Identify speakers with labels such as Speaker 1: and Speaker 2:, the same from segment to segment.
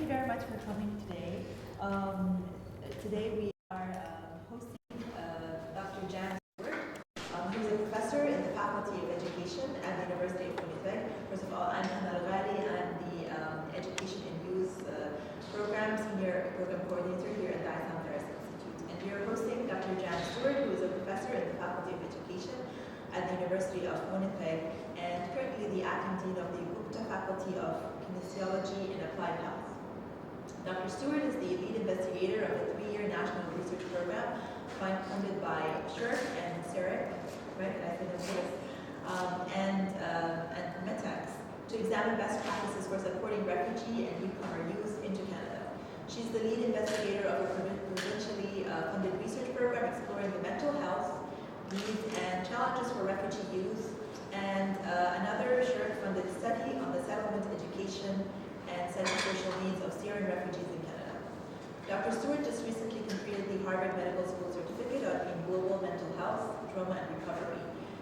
Speaker 1: very much for coming today. Today we are hosting Dr. Jan Stewart, who is a professor in the Faculty of Education at the University of Winnipeg. First of all, I'm Hannah Al-Ghali. I'm the Education and Youth Program Senior Program Coordinator here at the Islam Ferris Institute. And we are hosting Dr. Jan Stewart, who is a professor in the Faculty of Education at the University of Winnipeg and currently the acting dean of the Gupta Faculty of Kinesiology and Applied Health. Dr. Stewart is the lead investigator of a 3-year national research program funded by SHRC and SEREC, right? I think that's it. And METAX to examine best practices for supporting refugee and newcomer youth into Canada. She's the lead investigator of a provincially funded research program exploring the mental health needs and challenges for refugee youth, and another SHRC-funded study on the settlement, education, and psychosocial needs of Syrian refugees in Canada. Dr. Stewart just recently completed the Harvard Medical School certificate in global mental health, trauma, and recovery.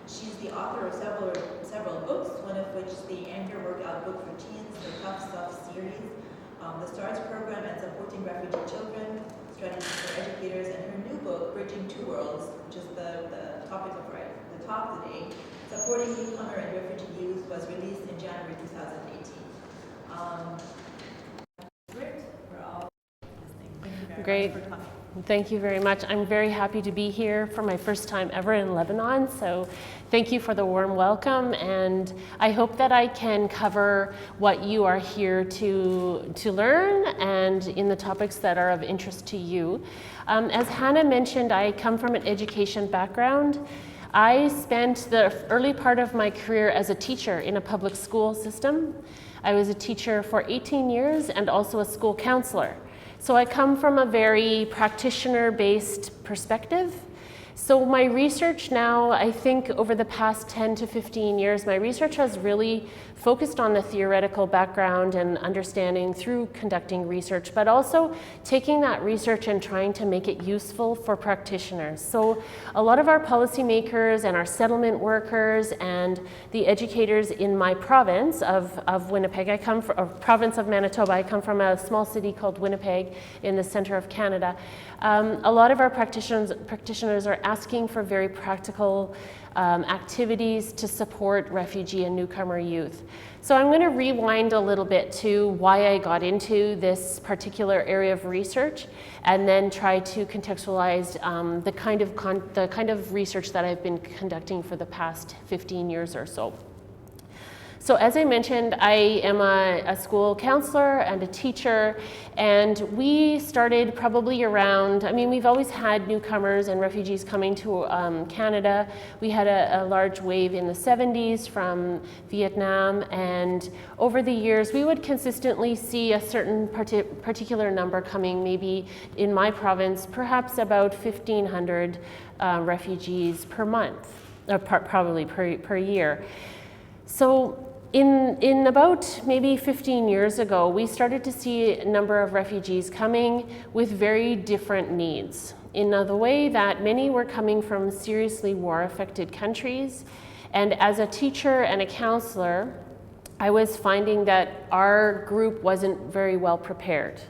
Speaker 1: She's the author of several books, one of which is the Anger Workout Book for Teens, the Tough Stuff series, the STARS program, and supporting refugee children, strategies for educators, and her new book, Bridging Two Worlds, which is the topic of the talk today, supporting newcomer and refugee youth, was released in January 2018. We're all listening.
Speaker 2: Great. Thank you very much. I'm very happy to be here for my first time ever in Lebanon. So thank you for the warm welcome. And I hope that I can cover what you are here to learn and in the topics that are of interest to you. As Hannah mentioned, I come from an education background. I spent the early part of my career as a teacher in a public school system. I was a teacher for 18 years and also a school counselor. So I come from a very practitioner-based perspective. So my research now, I think over the past 10 to 15 years, my research has really focused on the theoretical background and understanding through conducting research, but also taking that research and trying to make it useful for practitioners. So a lot of our policymakers and our settlement workers and the educators in my province of Winnipeg, I come from, or province of Manitoba, I come from a small city called Winnipeg in the center of Canada. A lot of our practitioners are asking for very practical activities to support refugee and newcomer youth. So I'm going to rewind a little bit to why I got into this particular area of research, and then try to contextualize the kind of research that I've been conducting for the past 15 years or so. So as I mentioned, I am a school counselor and a teacher, and we started probably around, we've always had newcomers and refugees coming to Canada. We had a large wave in the 70s from Vietnam, and over the years we would consistently see a certain particular number coming, maybe in my province, perhaps about 1,500 refugees per month, or probably per year. So in about maybe 15 years ago, we started to see a number of refugees coming with very different needs, in the way that many were coming from seriously war-affected countries. And as a teacher and a counselor, I was finding that our group wasn't very well prepared.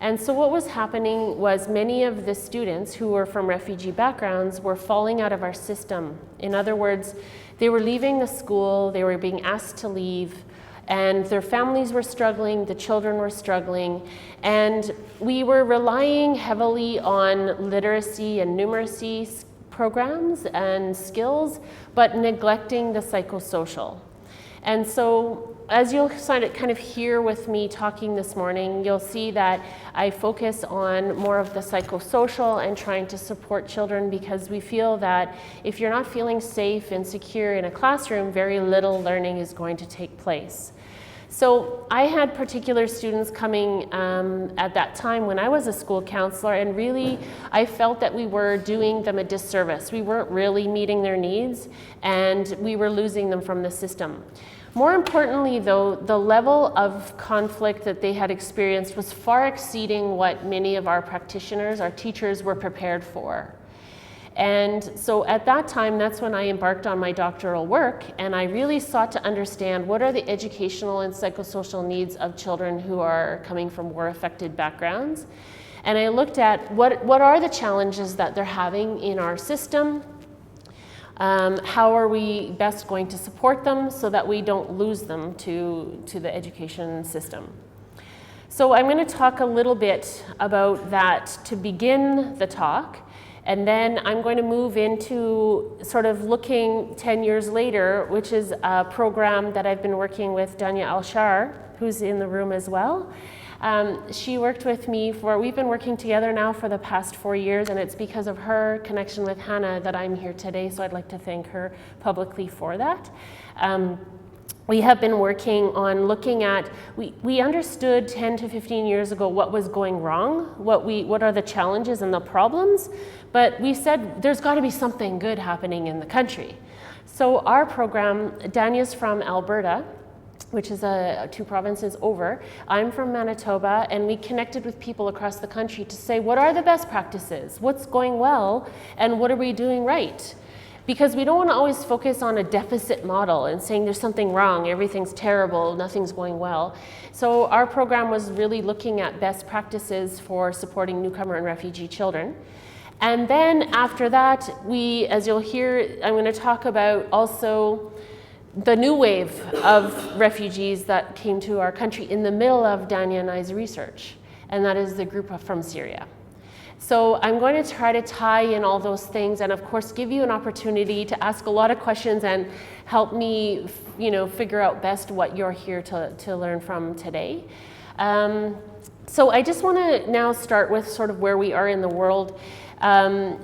Speaker 2: And so what was happening was many of the students who were from refugee backgrounds were falling out of our system. In other words, they were leaving the school, they were being asked to leave, and their families were struggling, the children were struggling, and we were relying heavily on literacy and numeracy programs and skills, but neglecting the psychosocial. And so as you'll kind of hear with me talking this morning, you'll see that I focus on more of the psychosocial and trying to support children, because we feel that if you're not feeling safe and secure in a classroom, very little learning is going to take place. So I had particular students coming at that time when I was a school counselor, and really I felt that we were doing them a disservice. We weren't really meeting their needs, and we were losing them from the system. More importantly, though, the level of conflict that they had experienced was far exceeding what many of our practitioners, our teachers, were prepared for. And so at that time, that's when I embarked on my doctoral work, and I really sought to understand what are the educational and psychosocial needs of children who are coming from war-affected backgrounds. And I looked at what are the challenges that they're having in our system. How are we best going to support them so that we don't lose them to the education system? So I'm going to talk a little bit about that to begin the talk, and then I'm going to move into sort of looking 10 years later, which is a program that I've been working with Danya Alshar, who's in the room as well. She worked with me we've been working together now for the past 4 years, and it's because of her connection with Hannah that I'm here today, so I'd like to thank her publicly for that. We have been working on looking at, we understood 10 to 15 years ago what was going wrong, what are the challenges and the problems, but we said there's got to be something good happening in the country. So our program, Danya's from Alberta, which is 2 provinces over. I'm from Manitoba, and we connected with people across the country to say, what are the best practices? What's going well, and what are we doing right? Because we don't want to always focus on a deficit model and saying there's something wrong, everything's terrible, nothing's going well. So our program was really looking at best practices for supporting newcomer and refugee children. And then after that, as you'll hear, I'm going to talk about also the new wave of refugees that came to our country in the middle of Danya and I's research, and that is the group from Syria. So I'm going to try to tie in all those things, and of course give you an opportunity to ask a lot of questions and help me, figure out best what you're here to learn from today. So I just want to now start with sort of where we are in the world.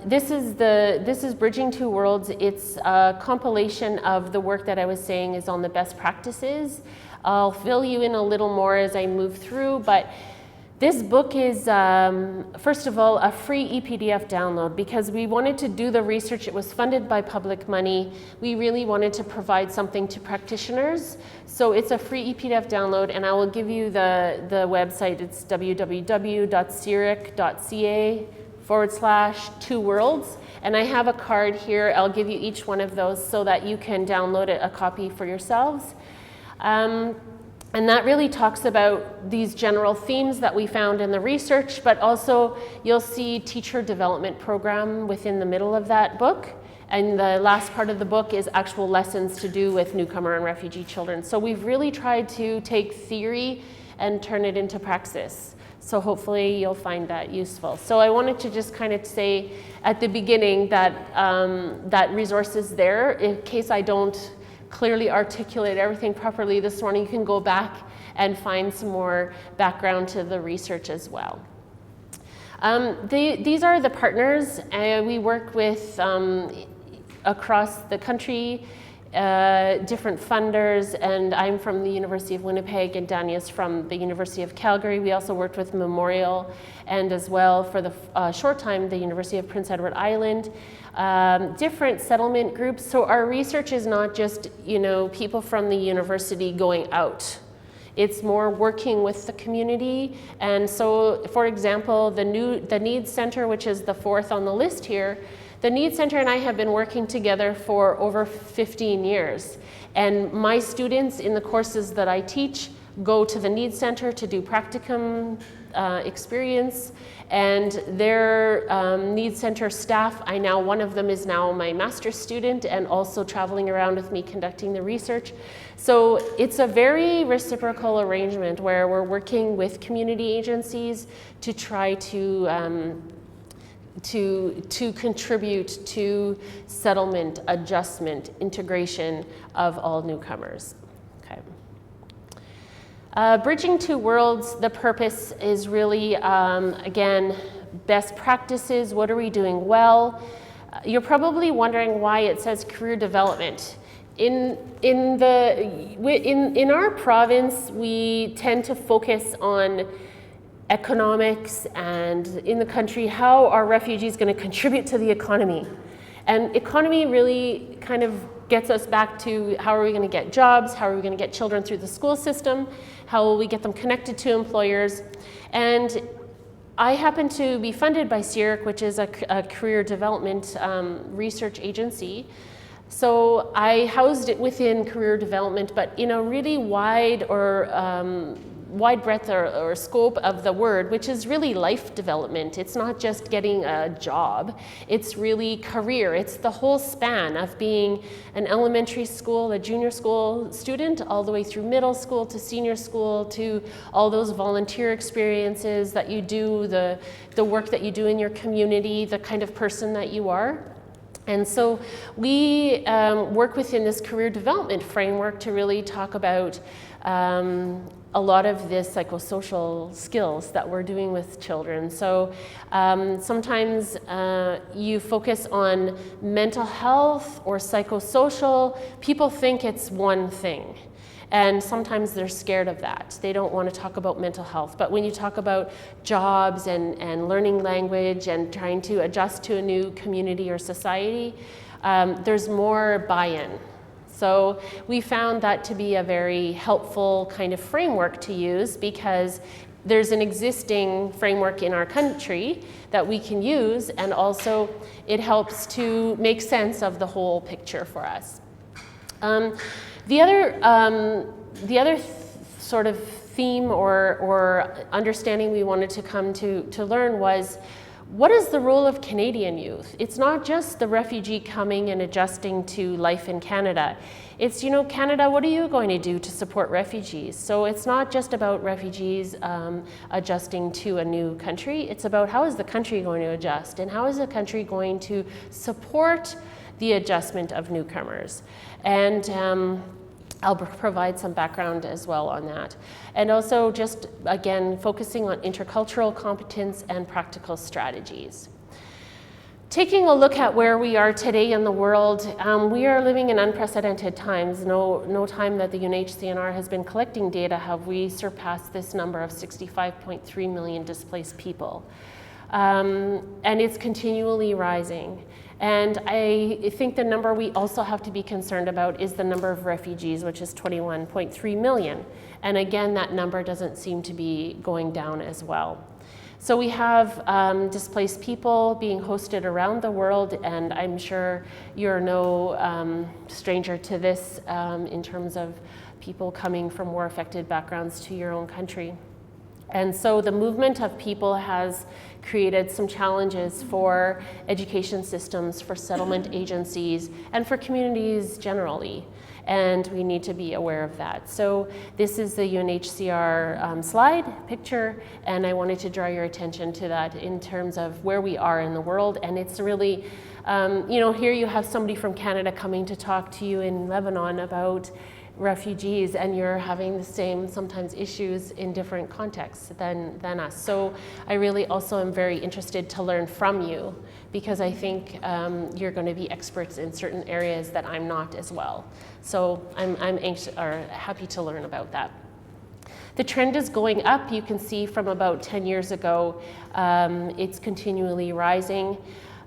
Speaker 2: This is Bridging Two Worlds. It's a compilation of the work that I was saying is on the best practices. I'll fill you in a little more as I move through, but this book is, first of all, a free ePDF download because we wanted to do the research. It was funded by public money. We really wanted to provide something to practitioners. So it's a free ePDF download, and I will give you the website. It's www.cyric.ca/2 worlds. And I have a card here. I'll give you each one of those so that you can download a copy for yourselves. And that really talks about these general themes that we found in the research, but also you'll see teacher development program within the middle of that book. And the last part of the book is actual lessons to do with newcomer and refugee children. So we've really tried to take theory and turn it into praxis. So hopefully you'll find that useful. So I wanted to just kind of say at the beginning that that resource is there. In case I don't clearly articulate everything properly this morning, you can go back and find some more background to the research as well. These are the partners we work with across the country, different funders, and I'm from the University of Winnipeg and Danya's from the University of Calgary. We also worked with Memorial and as well for the short time the University of Prince Edward Island. Different settlement groups. So our research is not just, people from the university going out. It's more working with the community. And so, for example, the Needs Center, which is the 4th on the list here, the Needs Center and I have been working together for over 15 years. And my students in the courses that I teach go to the Needs Center to do practicum experience, and their Needs Center staff, one of them is now my master's student and also traveling around with me conducting the research. So it's a very reciprocal arrangement where we're working with community agencies to try to contribute to settlement, adjustment, integration of all newcomers. Okay. Bridging Two Worlds, the purpose is really, again, best practices. What are we doing well? You're probably wondering why it says career development. In our province, we tend to focus on economics and in the country, how are refugees going to contribute to the economy? And economy really kind of gets us back to how are we going to get jobs, how are we going to get children through the school system, how will we get them connected to employers. And I happen to be funded by Syrian, which is a career development research agency. So I housed it within career development, but in a really wide breadth or scope of the word, which is really life development. It's not just getting a job, it's really career. It's the whole span of being an elementary school, a junior school student, all the way through middle school to senior school, to all those volunteer experiences that you do, the work that you do in your community, the kind of person that you are. And so we work within this career development framework to really talk about a lot of the psychosocial skills that we're doing with children. So sometimes you focus on mental health or psychosocial. People think it's one thing. And sometimes they're scared of that. They don't want to talk about mental health. But when you talk about jobs and learning language and trying to adjust to a new community or society, there's more buy-in. So we found that to be a very helpful kind of framework to use, because there's an existing framework in our country that we can use, and also it helps to make sense of the whole picture for us. The other sort of theme or understanding we wanted to come to learn was, what is the role of Canadian youth? It's not just the refugee coming and adjusting to life in Canada. It's, Canada, what are you going to do to support refugees? So it's not just about refugees adjusting to a new country. It's about, how is the country going to adjust, and how is the country going to support the adjustment of newcomers? And I'll provide some background as well on that. And also just, again, focusing on intercultural competence and practical strategies. Taking a look at where we are today in the world, we are living in unprecedented times. No time that the UNHCR has been collecting data have we surpassed this number of 65.3 million displaced people. And it's continually rising. And I think the number we also have to be concerned about is the number of refugees, which is 21.3 million. And again, that number doesn't seem to be going down as well. So we have displaced people being hosted around the world, and I'm sure you're no stranger to this in terms of people coming from war-affected backgrounds to your own country. And so the movement of people has created some challenges for education systems, for settlement agencies, and for communities generally. And we need to be aware of that. So this is the UNHCR slide picture, and I wanted to draw your attention to that in terms of where we are in the world. And it's really, here you have somebody from Canada coming to talk to you in Lebanon about refugees, and you're having the same sometimes issues in different contexts than us. So I really also am very interested to learn from you, because I think you're going to be experts in certain areas that I'm not as well. So I'm anxious or happy to learn about that. The trend is going up. You can see from about 10 years ago, it's continually rising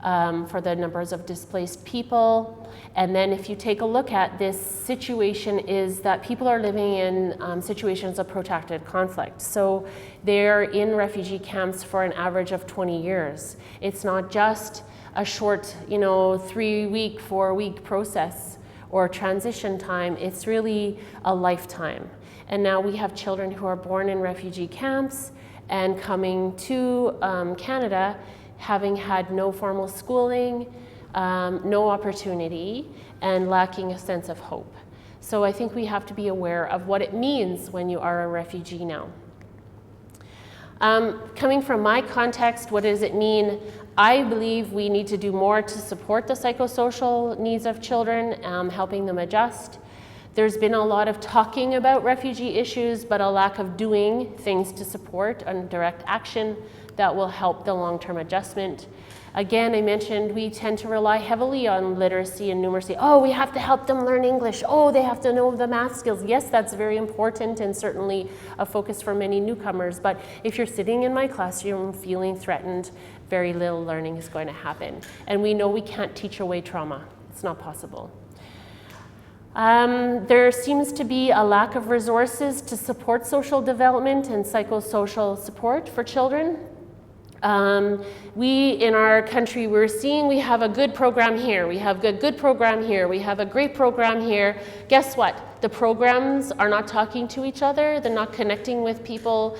Speaker 2: for the numbers of displaced people. And then if you take a look at this situation, is that people are living in situations of protracted conflict. So they're in refugee camps for an average of 20 years. It's not just a short, 3-week, 4-week process or transition time. It's really a lifetime. And now we have children who are born in refugee camps and coming to Canada, having had no formal schooling, no opportunity, and lacking a sense of hope. So I think we have to be aware of what it means when you are a refugee now. Coming from my context, what does it mean? I believe we need to do more to support the psychosocial needs of children, helping them adjust. There's been a lot of talking about refugee issues, but a lack of doing things to support and direct action that will help the long-term adjustment. Again, I mentioned we tend to rely heavily on literacy and numeracy. Oh, we have to help them learn English. Oh, they have to know the math skills. Yes, that's very important and certainly a focus for many newcomers. But if you're sitting in my classroom feeling threatened, very little learning is going to happen. And we know we can't teach away trauma. It's not possible. There seems to be a lack of resources to support social development and psychosocial support for children. We in our country, we're seeing we have a good program here, we have a good program here, we have a great program here. Guess what? The programs are not talking to each other, they're not connecting with people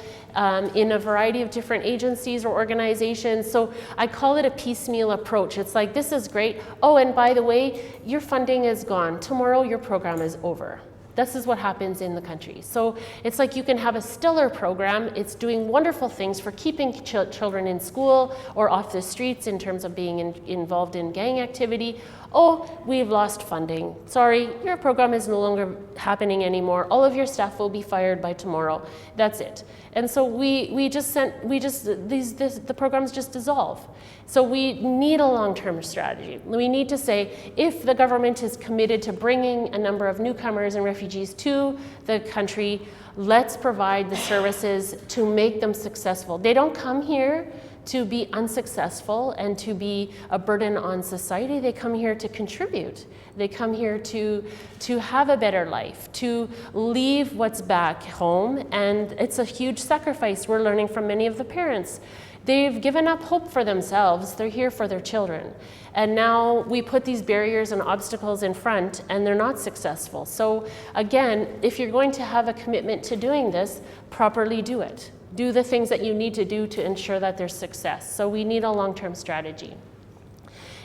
Speaker 2: in a variety of different agencies or organizations. So I call it a piecemeal approach. It's like, this is great. Oh, and by the way, your funding is gone. Tomorrow your program is over. This is what happens in the country. So it's like you can have a stellar program. It's doing wonderful things for keeping children in school or off the streets in terms of being involved in gang activity. Oh, we've lost funding. Sorry, your program is no longer happening anymore. All of your staff will be fired by tomorrow. That's it. And so the programs just dissolve. So we need a long-term strategy. We need to say, if the government is committed to bringing a number of newcomers and refugees to the country, let's provide the services to make them successful. They don't come here to be unsuccessful and to be a burden on society. They come here to contribute. They come here to have a better life, to leave what's back home, and it's a huge sacrifice. We're learning from many of the parents. They've given up hope for themselves. They're here for their children. And now we put these barriers and obstacles in front, and they're not successful. So again, if you're going to have a commitment to doing this, properly do it. Do the things that you need to do to ensure that there's success. So we need a long-term strategy.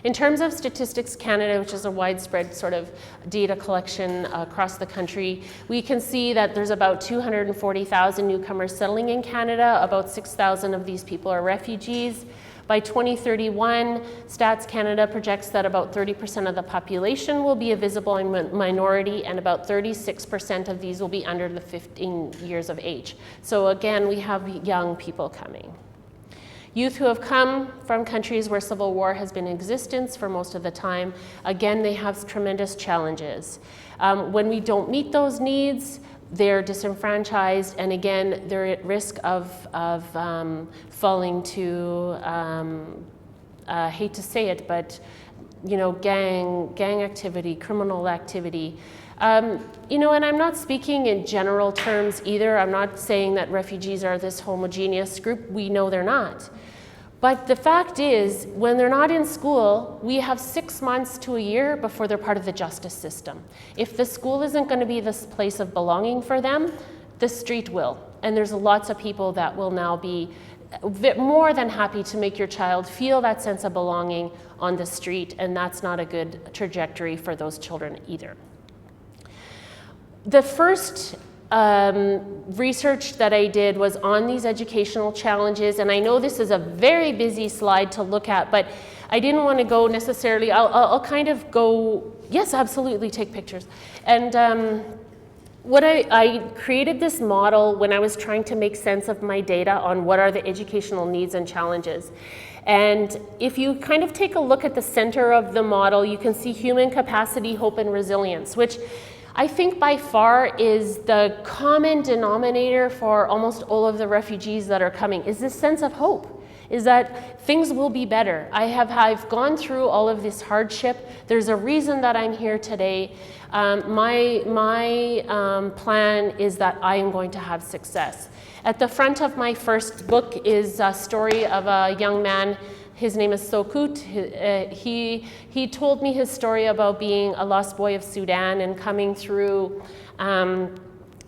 Speaker 2: In terms of Statistics Canada, which is a widespread sort of data collection across the country, we can see that there's about 240,000 newcomers settling in Canada. About 6,000 of these people are refugees. By 2031, Stats Canada projects that about 30% of the population will be a visible minority, and about 36% of these will be under the 15 years of age. So again, we have young people coming. Youth who have come from countries where civil war has been in existence for most of the time, again, they have tremendous challenges. When we don't meet those needs, they're disenfranchised, and again, they're at risk of falling to, I hate to say it, but gang activity, criminal activity. And I'm not speaking in general terms either. I'm not saying that refugees are this homogeneous group. We know they're not. But the fact is, when they're not in school, we have 6 months to a year before they're part of the justice system. If the school isn't going to be this place of belonging for them, the street will. And there's lots of people that will now be more than happy to make your child feel that sense of belonging on the street, and that's not a good trajectory for those children either. The first research that I did was on these educational challenges, and I know this is a very busy slide to look at, but I didn't want to go necessarily, I'll kind of go, yes, absolutely, take pictures. And I created this model when I was trying to make sense of my data on what are the educational needs and challenges. And if you kind of take a look at the center of the model, you can see human capacity, hope, and resilience, which I think by far is the common denominator for almost all of the refugees that are coming, is this sense of hope, is that things will be better. I've gone through all of this hardship. There's a reason that I'm here today. My plan is that I am going to have success. At the front of my first book is a story of a young man. His name is Sokut. He told me his story about being a lost boy of Sudan and coming through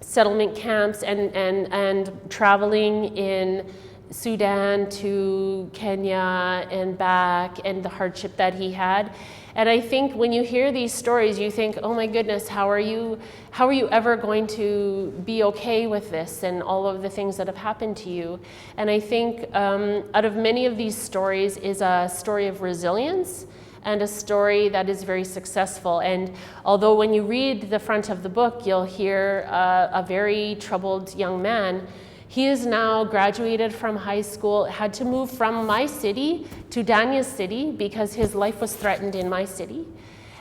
Speaker 2: settlement camps and traveling in Sudan to Kenya and back, and the hardship that he had. And I think when you hear these stories, you think, oh my goodness, how are you ever going to be okay with this and all of the things that have happened to you? And I think out of many of these stories is a story of resilience and a story that is very successful. And although when you read the front of the book, you'll hear a very troubled young man, he is now graduated from high school, had to move from my city to Danya's city because his life was threatened in my city.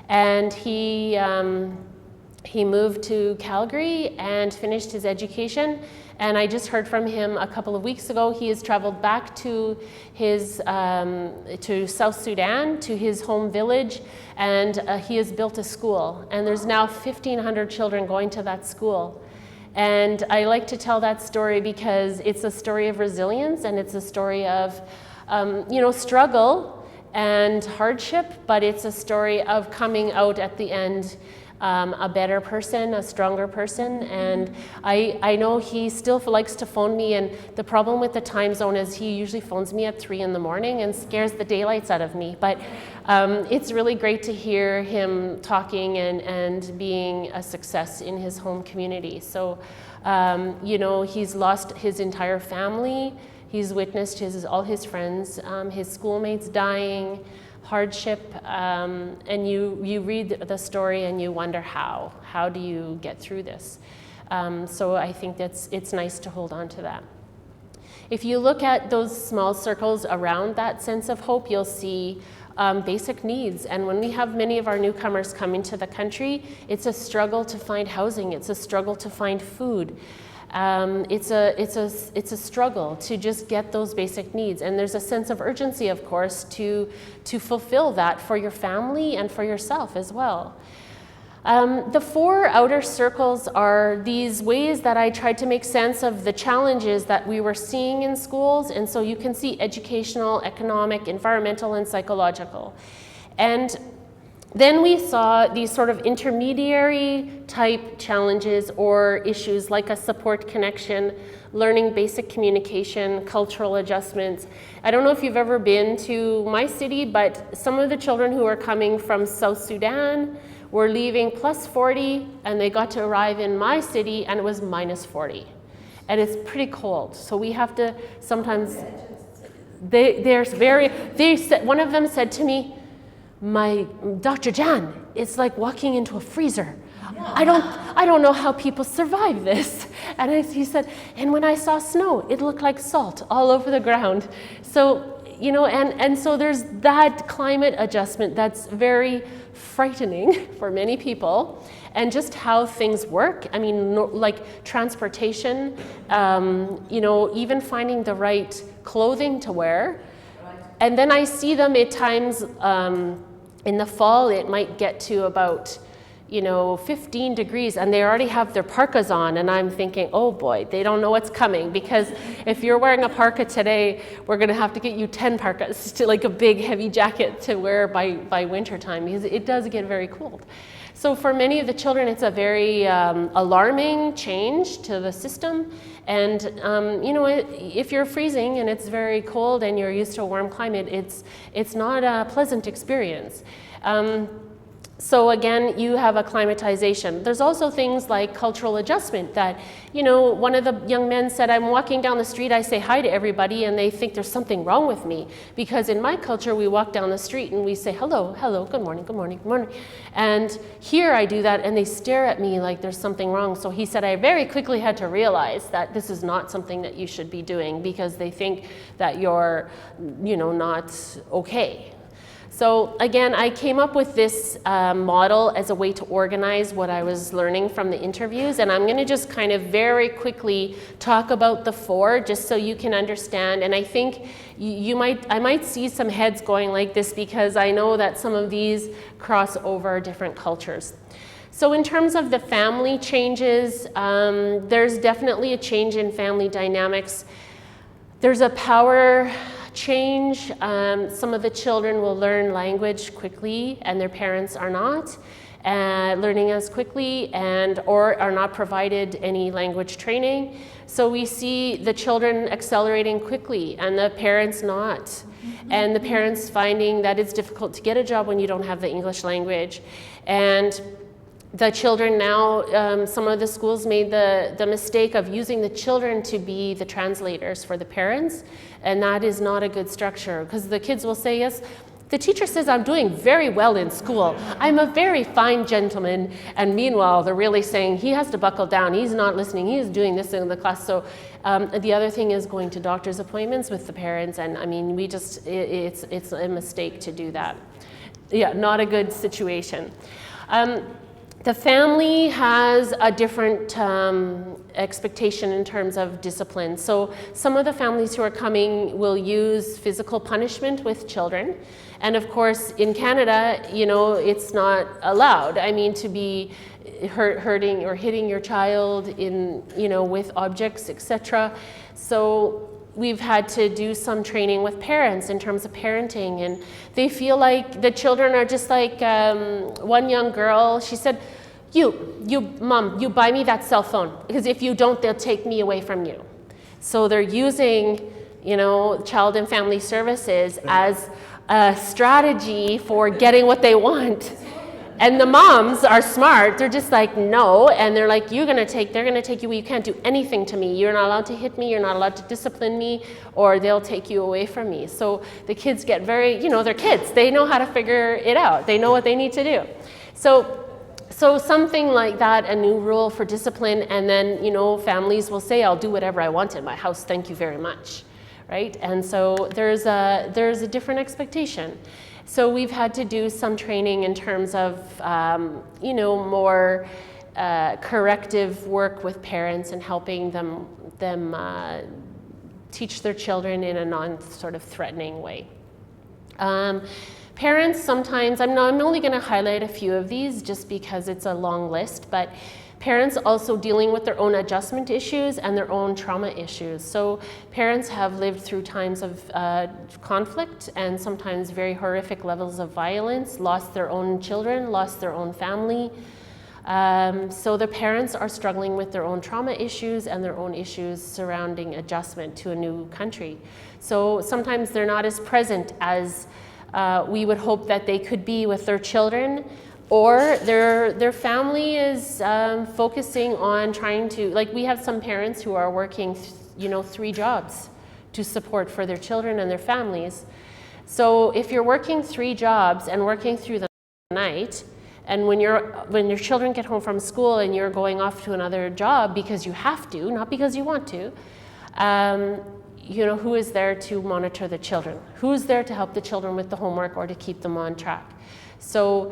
Speaker 2: And he moved to Calgary and finished his education. And I just heard from him a couple of weeks ago. He has traveled back to his to South Sudan, to his home village, and he has built a school. And there's now 1,500 children going to that school. And I like to tell that story because it's a story of resilience, and it's a story of struggle and hardship, but it's a story of coming out at the end a better person, a stronger person. And I know he still likes to phone me, and the problem with the time zone is he usually phones me at 3 in the morning and scares the daylights out of me. But it's really great to hear him talking and being a success in his home community. So, he's lost his entire family. He's witnessed all his friends, his schoolmates dying, hardship, and you read the story and you wonder how do you get through this? So I think it's nice to hold on to that. If you look at those small circles around that sense of hope, you'll see basic needs. And when we have many of our newcomers come into the country, it's a struggle to find housing. It's a struggle to find food. It's a struggle to just get those basic needs, and there's a sense of urgency, of course, to fulfill that for your family and for yourself as well. The 4 outer circles are these ways that I tried to make sense of the challenges that we were seeing in schools, and so you can see educational, economic, environmental, and psychological. And then we saw these sort of intermediary type challenges or issues like a support connection, learning basic communication, cultural adjustments. I don't know if you've ever been to my city, but some of the children who are coming from South Sudan were leaving plus 40, and they got to arrive in my city and it was minus 40. And it's pretty cold. So we have to sometimes, one of them said to me, Dr. Jan, it's like walking into a freezer. I don't know how people survive this. And he said, and when I saw snow, it looked like salt all over the ground. So, and so there's that climate adjustment that's very frightening for many people, and just how things work. I mean, like transportation, even finding the right clothing to wear. And then I see them at times, in the fall, it might get to about, 15 degrees, and they already have their parkas on, and I'm thinking, oh boy, they don't know what's coming, because if you're wearing a parka today, we're gonna have to get you 10 parkas, to like a big heavy jacket to wear by winter time, because it does get very cold. So for many of the children, it's a very alarming change to the system. And if you're freezing and it's very cold and you're used to a warm climate, it's not a pleasant experience. So again, you have acclimatization. There's also things like cultural adjustment that, one of the young men said, I'm walking down the street, I say hi to everybody, and they think there's something wrong with me. Because in my culture, we walk down the street and we say, hello, hello, good morning, good morning, good morning. And here I do that and they stare at me like there's something wrong. So he said, I very quickly had to realize that this is not something that you should be doing, because they think that you're, not okay. So again, I came up with this model as a way to organize what I was learning from the interviews, and I'm going to just kind of very quickly talk about the 4, just so you can understand. And I think I might see some heads going like this, because I know that some of these cross over different cultures. So in terms of the family changes, there's definitely a change in family dynamics. There's a power change. Some of the children will learn language quickly and their parents are not learning as quickly, or are not provided any language training. So we see the children accelerating quickly and the parents not. And the parents finding that it's difficult to get a job when you don't have the English language. And the children now, some of the schools made the mistake of using the children to be the translators for the parents, and that is not a good structure, because the kids will say, yes, the teacher says I'm doing very well in school. I'm a very fine gentleman, and meanwhile they're really saying he has to buckle down, he's not listening, he's doing this in the class. So the other thing is going to doctor's appointments with the parents, and I mean, it's a mistake to do that. Yeah, not a good situation. The family has a different expectation in terms of discipline. So some of the families who are coming will use physical punishment with children. And of course, in Canada, it's not allowed. I mean, to be hurting or hitting your child with objects, etc. So we've had to do some training with parents in terms of parenting, and they feel like the children are just like one young girl, she said, Mom, you buy me that cell phone, because if you don't, they'll take me away from you. So they're using, Child and Family Services as a strategy for getting what they want. And the moms are smart, they're just like, no, and they're like, they're gonna take you, you can't do anything to me, you're not allowed to hit me, you're not allowed to discipline me, or they'll take you away from me. So the kids get very, they're kids, they know how to figure it out, they know what they need to do. So something like that, a new rule for discipline, and then, families will say, I'll do whatever I want in my house, thank you very much, right? And so there's a different expectation. So we've had to do some training in terms of, more corrective work with parents and helping them teach their children in a non-sort of threatening way. Parents sometimes, I'm only going to highlight a few of these just because it's a long list, but parents also dealing with their own adjustment issues and their own trauma issues. So parents have lived through times of conflict and sometimes very horrific levels of violence, lost their own children, lost their own family. So the parents are struggling with their own trauma issues and their own issues surrounding adjustment to a new country. So sometimes they're not as present as we would hope that they could be with their children, or their family is focusing on trying to, like we have some parents who are working, 3 jobs to support for their children and their families. So if you're working 3 jobs and working through the night, and when your children get home from school and you're going off to another job because you have to, not because you want to, who is there to monitor the children? Who's there to help the children with the homework or to keep them on track? So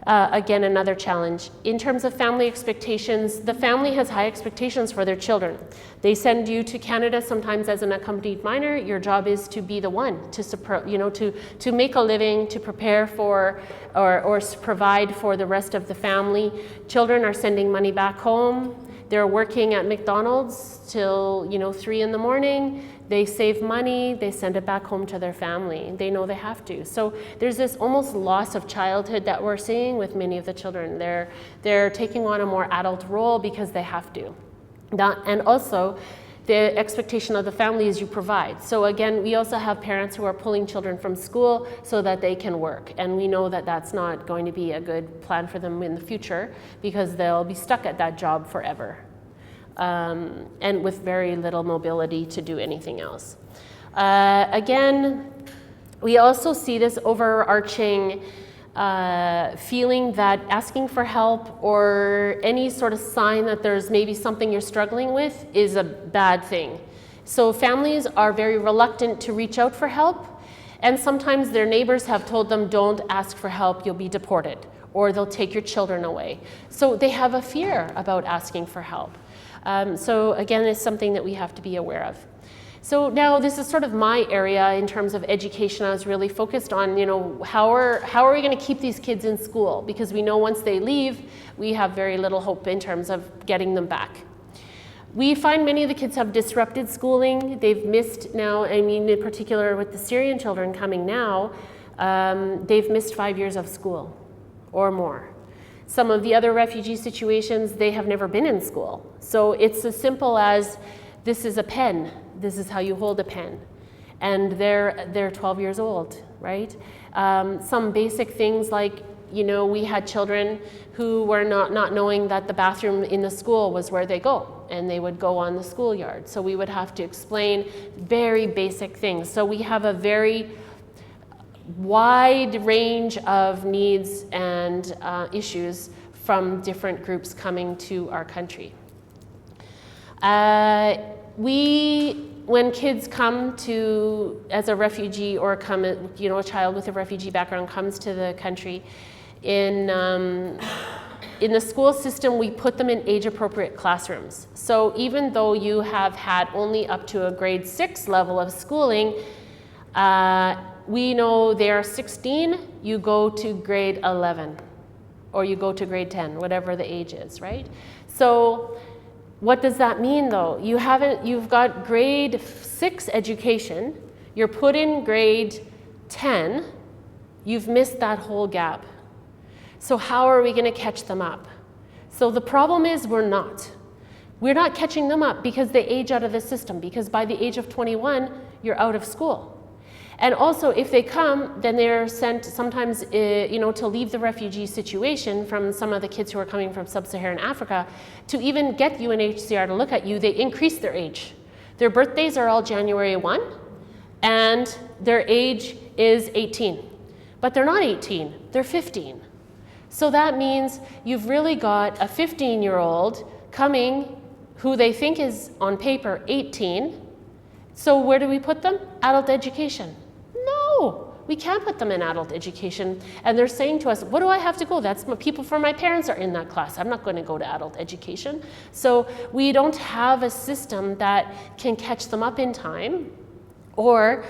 Speaker 2: again, another challenge. In terms of family expectations, the family has high expectations for their children. They send you to Canada sometimes as an accompanied minor. Your job is to be the one to make a living, to prepare for or provide for the rest of the family. Children are sending money back home. They're working at McDonald's till 3 in the morning. They save money, they send it back home to their family. They know they have to. So there's this almost loss of childhood that we're seeing with many of the children. They're taking on a more adult role because they have to. And also, the expectation of the family is you provide. So again, we also have parents who are pulling children from school so that they can work. And we know that that's not going to be a good plan for them in the future because they'll be stuck at that job forever. And with very little mobility to do anything else. Again, we also see this overarching feeling that asking for help or any sort of sign that there's maybe something you're struggling with is a bad thing. So families are very reluctant to reach out for help, and sometimes their neighbors have told them, don't ask for help, you'll be deported, or they'll take your children away. So they have a fear about asking for help. So again, it's something that we have to be aware of. So now this is sort of my area in terms of education. I was really focused on, how are we going to keep these kids in school? Because we know once they leave, we have very little hope in terms of getting them back. We find many of the kids have disrupted schooling. They've missed now, in particular with the Syrian children coming now, they've missed 5 years of school or more. Some of the other refugee situations, they have never been in school. So it's as simple as, this is a pen. This is how you hold a pen. And they're 12 years old, right? Some basic things like, we had children who were not knowing that the bathroom in the school was where they go, and they would go on the schoolyard. So we would have to explain very basic things. So we have a very wide range of needs and issues from different groups coming to our country. When kids come to, as a refugee or come, a child with a refugee background comes to the country, in the school system, we put them in age-appropriate classrooms. So even though you have had only up to a grade 6 level of schooling, we know they are 16, you go to grade 11, or you go to grade 10, whatever the age is, right? So What does that mean though? You've got grade 6 education, you're put in grade 10, you've missed that whole gap. So how are we going to catch them up? So the problem is we're not. We're not catching them up because they age out of the system, because by the age of 21, you're out of school. And also, if they come, then they're sent sometimes, to leave the refugee situation from some of the kids who are coming from sub-Saharan Africa. To even get UNHCR to look at you, they increase their age. Their birthdays are all January 1, and their age is 18. But they're not 18, they're 15. So that means you've really got a 15-year-old coming who they think is, on paper, 18. So where do we put them? Adult education. No, we can't put them in adult education. And they're saying to us, what do I have to go? People from my parents are in that class. I'm not going to go to adult education. So we don't have a system that can catch them up in time. Or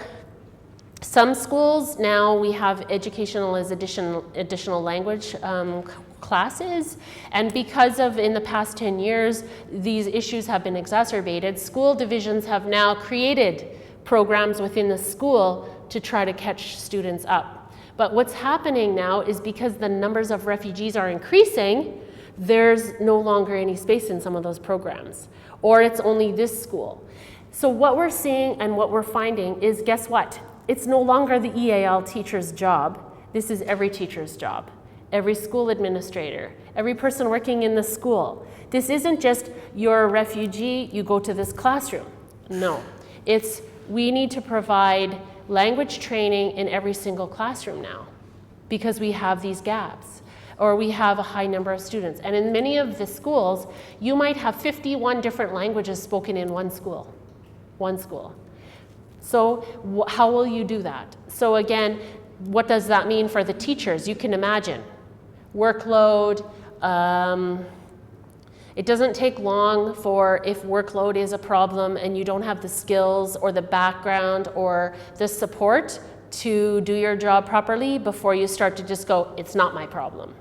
Speaker 2: some schools now we have educational as additional language classes, and because of in the past 10 years these issues have been exacerbated, school divisions have now created programs within the school to try to catch students up. But what's happening now is because the numbers of refugees are increasing, there's no longer any space in some of those programs, or it's only this school. So what we're seeing and what we're finding is, guess what? It's no longer the EAL teacher's job. This is every teacher's job, every school administrator, every person working in the school. This isn't just you're a refugee, you go to this classroom. No, it's we need to provide language training in every single classroom now because we have these gaps, or we have a high number of students. And in many of the schools, you might have 51 different languages spoken in one school. So how will you do that? So again, what does that mean for the teachers? You can imagine workload. It doesn't take long for, if workload is a problem and you don't have the skills or the background or the support to do your job properly, before you start to just go, it's not my problem,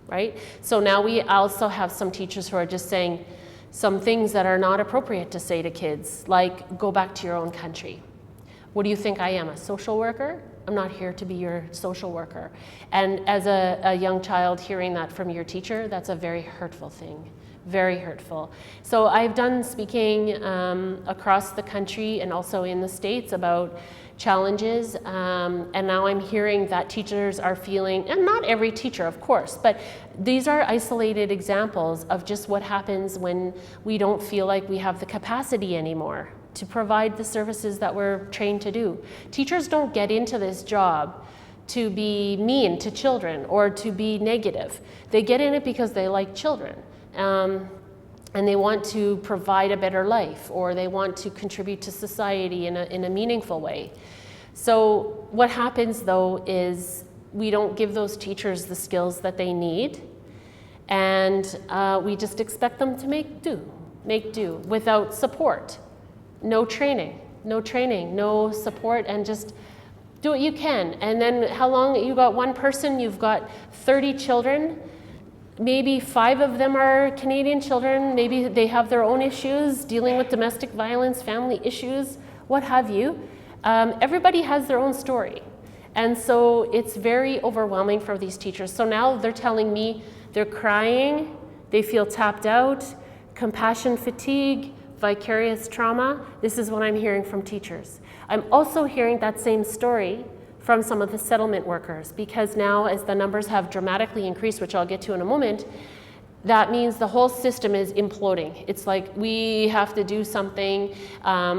Speaker 2: right? So now we also have some teachers who are just saying some things that are not appropriate to say to kids, like go back to your own country. What do you think I am, a social worker? I'm not here to be your social worker. And as a young child hearing that from your teacher, that's a very hurtful thing, very hurtful. So I've done speaking across the country and also in the States about challenges, and now I'm hearing that teachers are feeling, and not every teacher of course, but these are isolated examples of just what happens when we don't feel like we have the capacity anymore to provide the services that we're trained to do. Teachers don't get into this job to be mean to children or to be negative. They get in it because they like children. And they want to provide a better life, or they want to contribute to society in a meaningful way. So what happens though is we don't give those teachers the skills that they need, and we just expect them to make do without support. No training, no support, and just do what you can. And then how long, you got one person, you've got 30 children, maybe 5 of them are Canadian children, maybe they have their own issues, dealing with domestic violence, family issues, what have you. Everybody has their own story. And so it's very overwhelming for these teachers. So now they're telling me they're crying, they feel tapped out, compassion fatigue, vicarious trauma. This is what I'm hearing from teachers. I'm also hearing that same story from some of the settlement workers, because now as the numbers have dramatically increased, which I'll get to in a moment, that means the whole system is imploding. It's like we have to do something.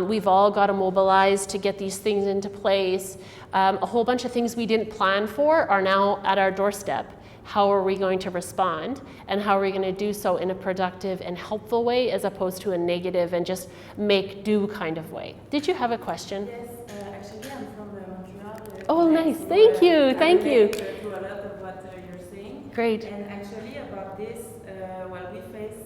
Speaker 2: We've all got to mobilize to get these things into place. A whole bunch of things we didn't plan for are now at our doorstep. How are we going to respond, and how are we going to do so in a productive and helpful way as opposed to a negative and just make do kind of way? Did you have a question?
Speaker 3: Yes, actually I'm from Montreal.
Speaker 2: Oh, nice. Thank you. Thank you.
Speaker 3: To a lot of what you're saying.
Speaker 2: Great.
Speaker 3: And actually about this, well, we face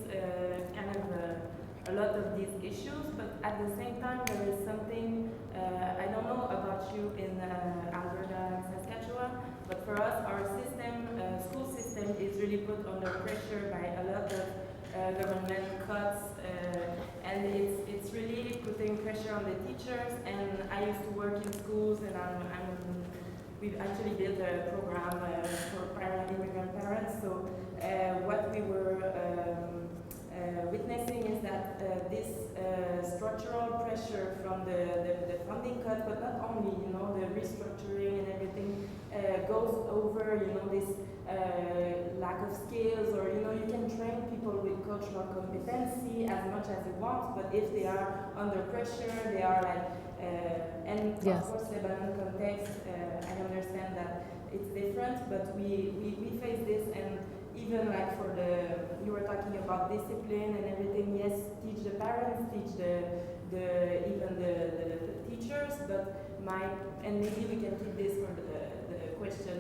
Speaker 3: kind of a lot of these issues, but at the same time there is something, I don't know about you in Alberta and Saskatchewan, but for us our system, school system is really put under pressure by a lot of government cuts teachers, and I used to work in schools, and we've actually built a program for immigrant parents. So what we were witnessing is that this structural pressure from the funding cut, but not only, you know, the restructuring and everything goes over, you know, this lack of skills, or, you know, you can train people with cultural competency as much as you want, but if they are under pressure, they are like, and
Speaker 2: Yes.
Speaker 3: of course Lebanon context, I understand that it's different, but we face this, and even like for you were talking about discipline and everything, yes, teach the parents, teach even the teachers, but and maybe we can keep this for the question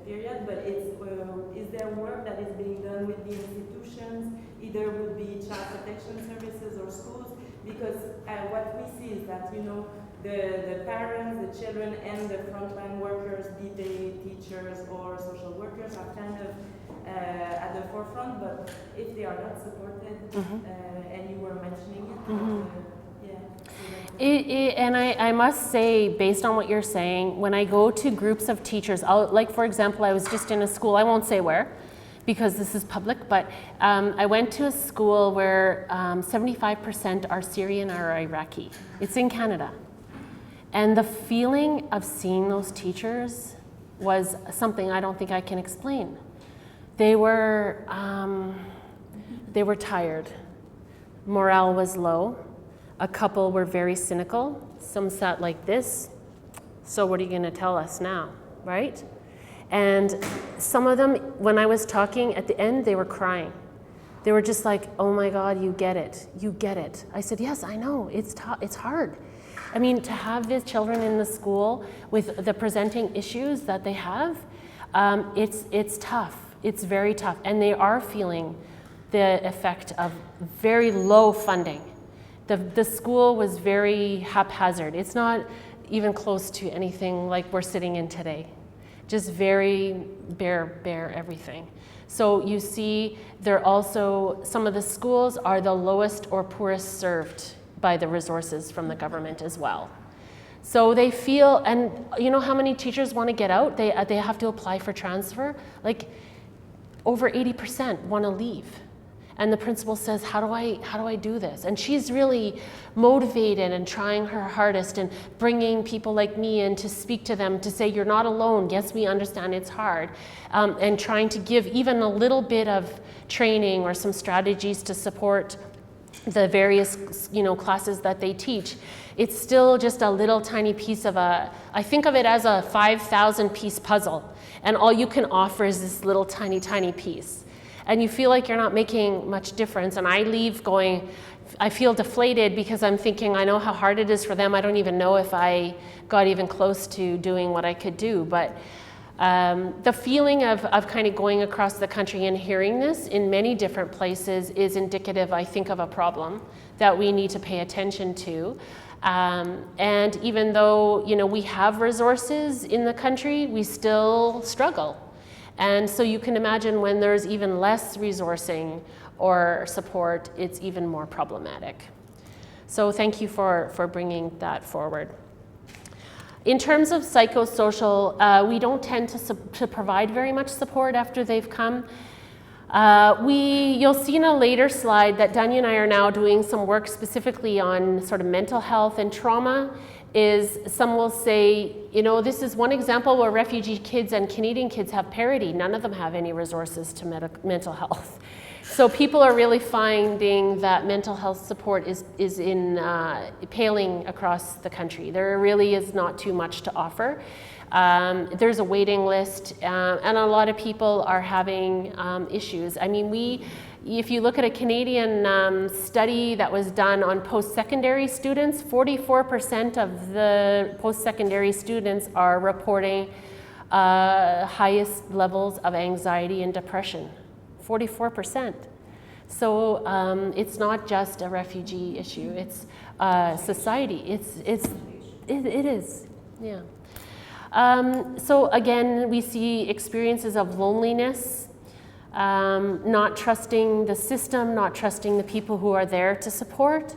Speaker 3: period, but is there work that is being done with the institutions, either would be child protection services or schools, because what we see is that, you know, the parents, the children, and the frontline workers, be they teachers or social workers, are kind of at the forefront, but if they are not supported, and you were mentioning it,
Speaker 2: And I must say, based on what you're saying, when I go to groups of teachers, like for example, I was just in a school, I won't say where, because this is public, but I went to a school where 75% are Syrian or Iraqi. It's in Canada. And the feeling of seeing those teachers was something I don't think I can explain. They were tired. Morale was low. A couple were very cynical. Some sat like this. So what are you going to tell us now, right? And some of them, when I was talking at the end, they were crying. They were just like, oh my God, you get it. You get it. I said, yes, I know. It's hard. I mean, to have the children in the school with the presenting issues that they have, it's tough. It's very tough. And they are feeling the effect of very low funding. The school was very haphazard. It's not even close to anything like we're sitting in today. Just very bare everything. So you see, they're also, some of the schools are the lowest or poorest served by the resources from the government as well. So they feel, and you know how many teachers want to get out? They have to apply for transfer. Like over 80% want to leave. And the principal says, how do I do this? And she's really motivated and trying her hardest and bringing people like me in to speak to them, to say, you're not alone. Yes, we understand it's hard. And trying to give even a little bit of training or some strategies to support the various, you know, classes that they teach. It's still just a little tiny piece of I think of it as a 5,000 piece puzzle. And all you can offer is this little tiny piece. And you feel like you're not making much difference. And I leave going, I feel deflated because I'm thinking, I know how hard it is for them. I don't even know if I got even close to doing what I could do. But the feeling of kind of going across the country and hearing this in many different places is indicative, I think, of a problem that we need to pay attention to. And even though, you know, we have resources in the country, we still struggle. And so you can imagine when there's even less resourcing or support, it's even more problematic. So thank you for bringing that forward. In terms of psychosocial, we don't tend to provide very much support after they've come. You'll see in a later slide that Danya and I are now doing some work specifically on sort of mental health and trauma. Some will say, you know, this is one example where refugee kids and Canadian kids have parity. None of them have any resources to mental health. So people are really finding that mental health support is paling across the country. There really is not too much to offer. There's a waiting list, and a lot of people are having issues. I mean, if you look at a Canadian study that was done on post-secondary students, 44% of the post-secondary students are reporting highest levels of anxiety and depression. 44%. So it's not just a refugee issue, it's society. It is, yeah. So again, we see experiences of loneliness, not trusting the system, not trusting the people who are there to support.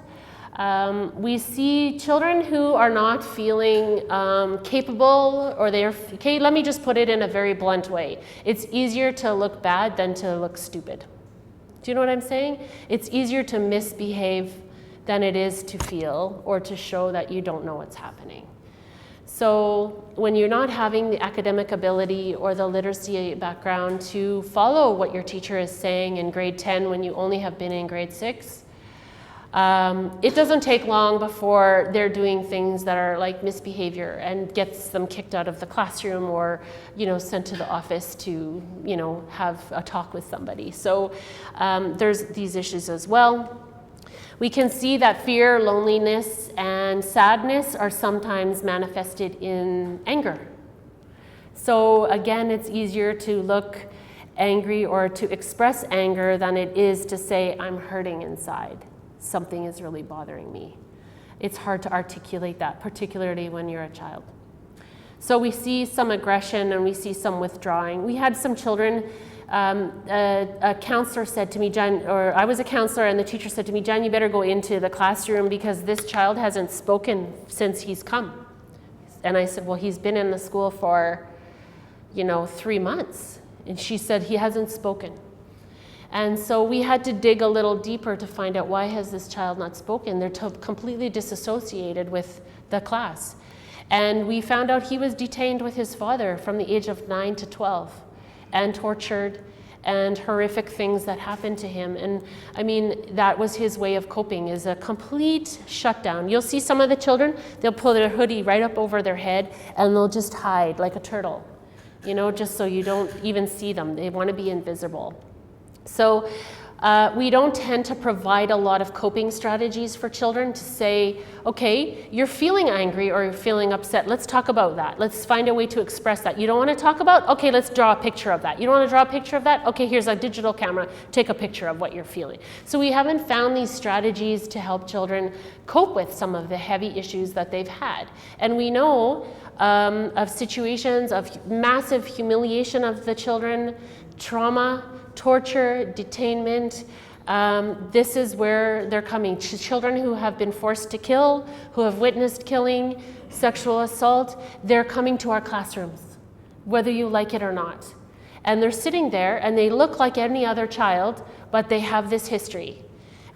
Speaker 2: We see children who are not feeling capable, or okay, let me just put it in a very blunt way. It's easier to look bad than to look stupid. Do you know what I'm saying? It's easier to misbehave than it is to feel or to show that you don't know what's happening. So when you're not having the academic ability or the literacy background to follow what your teacher is saying in grade 10 when you only have been in grade 6, it doesn't take long before they're doing things that are like misbehavior and gets them kicked out of the classroom or, sent to the office to, have a talk with somebody. So there's these issues as well. We can see that fear, loneliness, and sadness are sometimes manifested in anger. So again, it's easier to look angry or to express anger than it is to say, I'm hurting inside. Something is really bothering me. It's hard to articulate that, particularly when you're a child. So we see some aggression and we see some withdrawing. We had some children, a counselor said to me, Jen, or I was a counselor, and the teacher said to me, Jen, you better go into the classroom because this child hasn't spoken since he's come. And I said, well, he's been in the school for, 3 months. And she said, he hasn't spoken. And so we had to dig a little deeper to find out, why has this child not spoken? They're completely disassociated with the class. And we found out he was detained with his father from the age of 9 to 12 and tortured and horrific things that happened to him. And I mean, that was his way of coping, is a complete shutdown. You'll see some of the children, they'll pull their hoodie right up over their head and they'll just hide like a turtle, just so you don't even see them. They want to be invisible. So we don't tend to provide a lot of coping strategies for children to say, okay, you're feeling angry or you're feeling upset. Let's talk about that. Let's find a way to express that. You don't want to talk about? Okay, let's draw a picture of that. You don't want to draw a picture of that? Okay, here's a digital camera. Take a picture of what you're feeling. So we haven't found these strategies to help children cope with some of the heavy issues that they've had. And we know of situations of massive humiliation of the children, trauma, torture, detainment. This is where they're coming. Children who have been forced to kill, who have witnessed killing, sexual assault, they're coming to our classrooms, whether you like it or not. And they're sitting there and they look like any other child, but they have this history.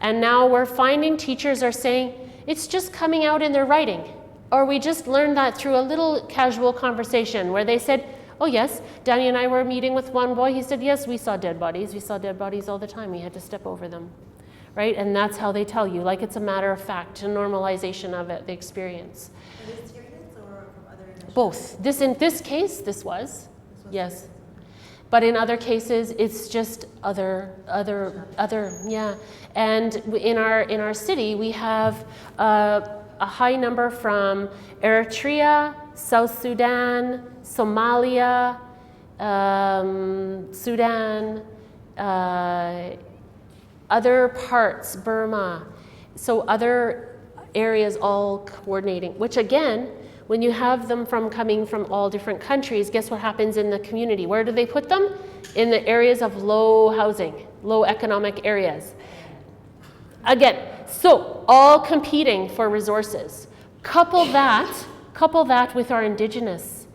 Speaker 2: And now we're finding teachers are saying, it's just coming out in their writing. Or we just learned that through a little casual conversation where they said, oh yes, Danny and I were meeting with one boy. He said, yes, we saw dead bodies. We saw dead bodies all the time. We had to step over them, right? And that's how they tell you, like it's a matter of fact, a normalization of it, the experience.
Speaker 1: Are they Syrians or from other nationalities?
Speaker 2: Both. In this case, this was yes. But in other cases, it's just other, yeah. And in our city, we have a high number from Eritrea, South Sudan, Somalia, Sudan, other parts, Burma, so other areas all coordinating, which again, when you have them coming from all different countries, guess what happens in the community? Where do they put them? In the areas of low housing, low economic areas. Again, so all competing for resources. Couple that with our indigenous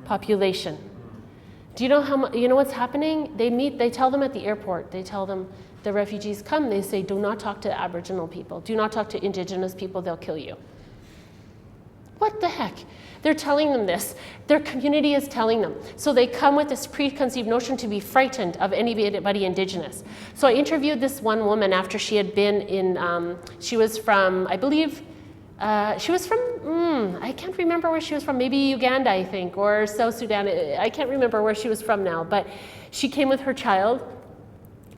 Speaker 2: population. Do you know you know what's happening? They tell them at the airport, they tell them, the refugees come, they say, do not talk to Aboriginal people, do not talk to indigenous people, they'll kill you. What the heck? They're telling them this. Their community is telling them. So they come with this preconceived notion to be frightened of anybody indigenous. So I interviewed this one woman after she had been in, she was from, I believe, she was from, I can't remember where she was from, maybe Uganda, I think, or South Sudan. I can't remember where she was from now, but she came with her child,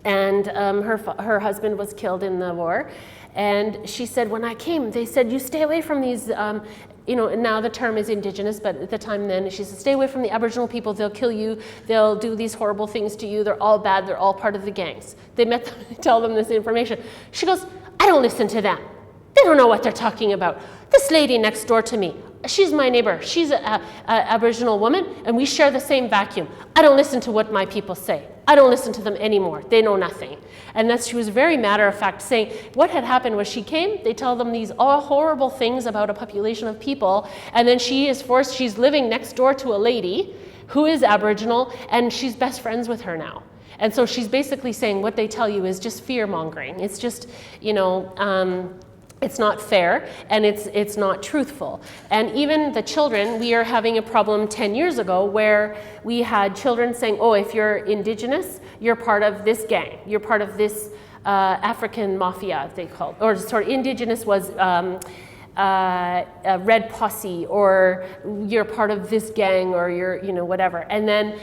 Speaker 2: and her husband was killed in the war. And she said, when I came, they said, you stay away from these, now the term is indigenous, but at the time then, she said, stay away from the Aboriginal people, they'll kill you, they'll do these horrible things to you, they're all bad, they're all part of the gangs. They met them to tell them this information. She goes, I don't listen to them. They don't know what they're talking about. This lady next door to me, she's my neighbor. She's an Aboriginal woman, and we share the same vacuum. I don't listen to what my people say. I don't listen to them anymore. They know nothing. And she was very matter of fact, saying what had happened was she came, they tell them these all horrible things about a population of people, and then she's living next door to a lady who is Aboriginal, and she's best friends with her now. And so she's basically saying what they tell you is just fear-mongering. It's just, it's not fair, and it's not truthful. And even the children, we are having a problem 10 years ago where we had children saying, oh, if you're Indigenous, you're part of this gang, you're part of this African mafia, they called, or sorry, Indigenous was a red posse, or you're part of this gang, or you're, whatever. And then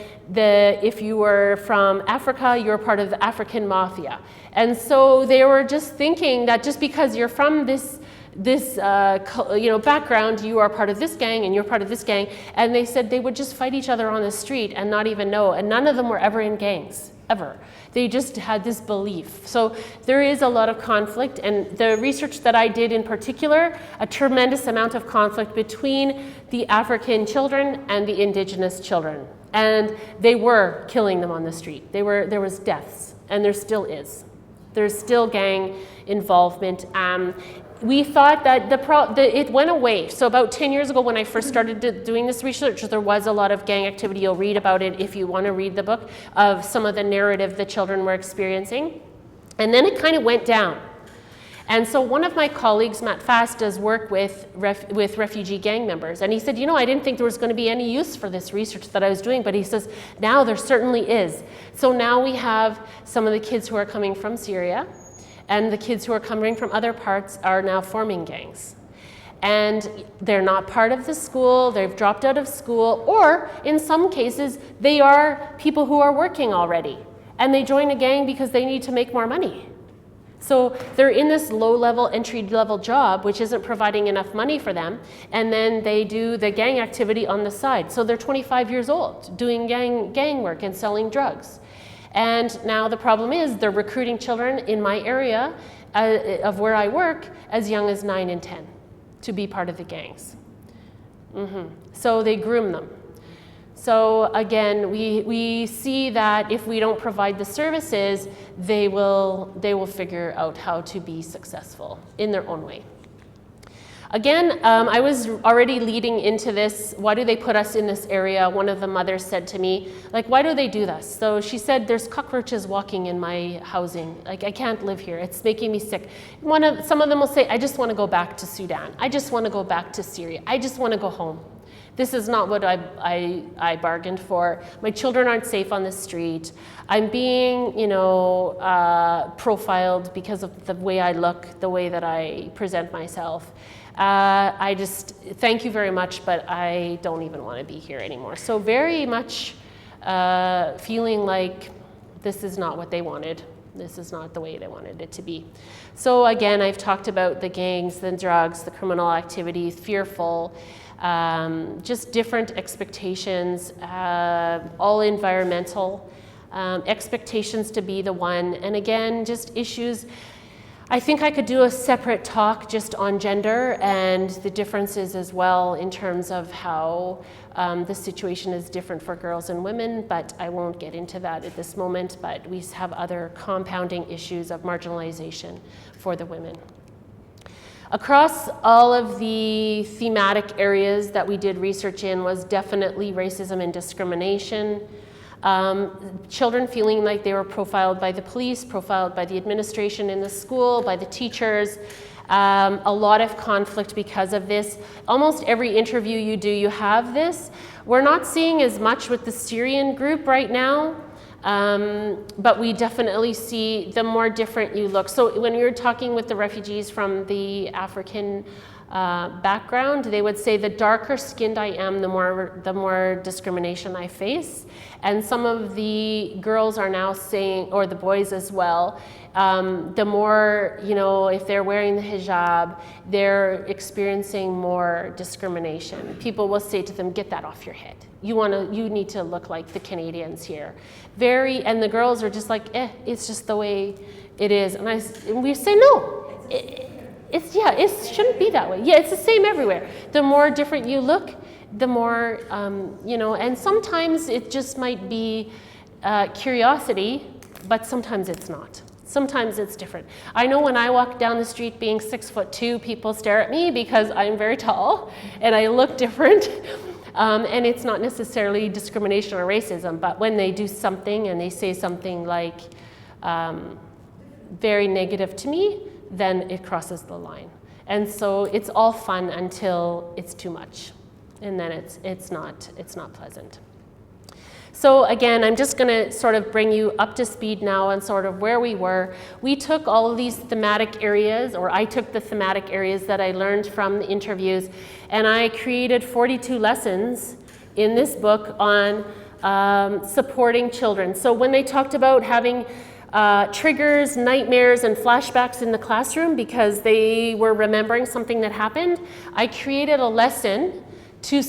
Speaker 2: if you were from Africa, you're part of the African mafia. And so they were just thinking that just because you're from this background, you are part of this gang and you're part of this gang. And they said they would just fight each other on the street and not even know. And none of them were ever in gangs, ever. They just had this belief. So there is a lot of conflict. And the research that I did in particular, a tremendous amount of conflict between the African children and the Indigenous children. And they were killing them on the street. There was deaths, and there still is. There's still gang involvement. We thought that it went away. So about 10 years ago when I first started doing this research, there was a lot of gang activity. You'll read about it if you want to read the book, of some of the narrative the children were experiencing. And then it kind of went down. And so one of my colleagues, Matt Fast, does work with refugee gang members. And he said, I didn't think there was going to be any use for this research that I was doing, but he says, now there certainly is. So now we have some of the kids who are coming from Syria, and the kids who are coming from other parts are now forming gangs. And they're not part of the school, they've dropped out of school, or in some cases, they are people who are working already. And they join a gang because they need to make more money. So they're in this low-level, entry-level job, which isn't providing enough money for them, and then they do the gang activity on the side. So they're 25 years old, doing gang work and selling drugs. And now the problem is they're recruiting children in my area of where I work as young as 9 and 10 to be part of the gangs. So they groom them. So again, we see that if we don't provide the services, they will figure out how to be successful in their own way. Again, I was already leading into this. Why do they put us in this area? One of the mothers said to me, why do they do this? So she said, there's cockroaches walking in my housing. I can't live here. It's making me sick. Some of them will say, I just want to go back to Sudan. I just want to go back to Syria. I just want to go home. This is not what I bargained for. My children aren't safe on the street. I'm being, profiled because of the way I look, the way that I present myself. I just, thank you very much, but I don't even want to be here anymore. So very much feeling like this is not what they wanted. This is not the way they wanted it to be. So again, I've talked about the gangs, the drugs, the criminal activity, fearful, just different expectations, all environmental, expectations to be the one. And again, just issues. I think I could do a separate talk just on gender and the differences as well in terms of how the situation is different for girls and women, but I won't get into that at this moment, but we have other compounding issues of marginalization for the women. Across all of the thematic areas that we did research in was definitely racism and discrimination. Children feeling like they were profiled by the police, profiled by the administration in the school, by the teachers. A lot of conflict because of this. Almost every interview you do, you have this. We're not seeing as much with the Syrian group right now, but we definitely see the more different you look. So when you're talking with the refugees from the African background, they would say the darker skinned I am, the more discrimination I face. And some of the girls are now saying, or the boys as well, the more, if they're wearing the hijab, they're experiencing more discrimination. People will say to them, get that off your head. You need to look like the Canadians here. And the girls are just like, it's just the way it is. And we say, no. It shouldn't be that way. Yeah, it's the same everywhere. The more different you look, the more, and sometimes it just might be curiosity, but sometimes it's not. Sometimes it's different. I know when I walk down the street being 6'2", people stare at me because I'm very tall and I look different. And it's not necessarily discrimination or racism, but when they do something and they say something like very negative to me, then it crosses the line. And so it's all fun until it's too much, and then it's not pleasant. So again, I'm just going to sort of bring you up to speed now on sort of where we were. We took all of these thematic areas, or I took the thematic areas that I learned from the interviews, and I created 42 lessons in this book on supporting children. So when they talked about having triggers, nightmares, and flashbacks in the classroom because they were remembering something that happened, I created a lesson to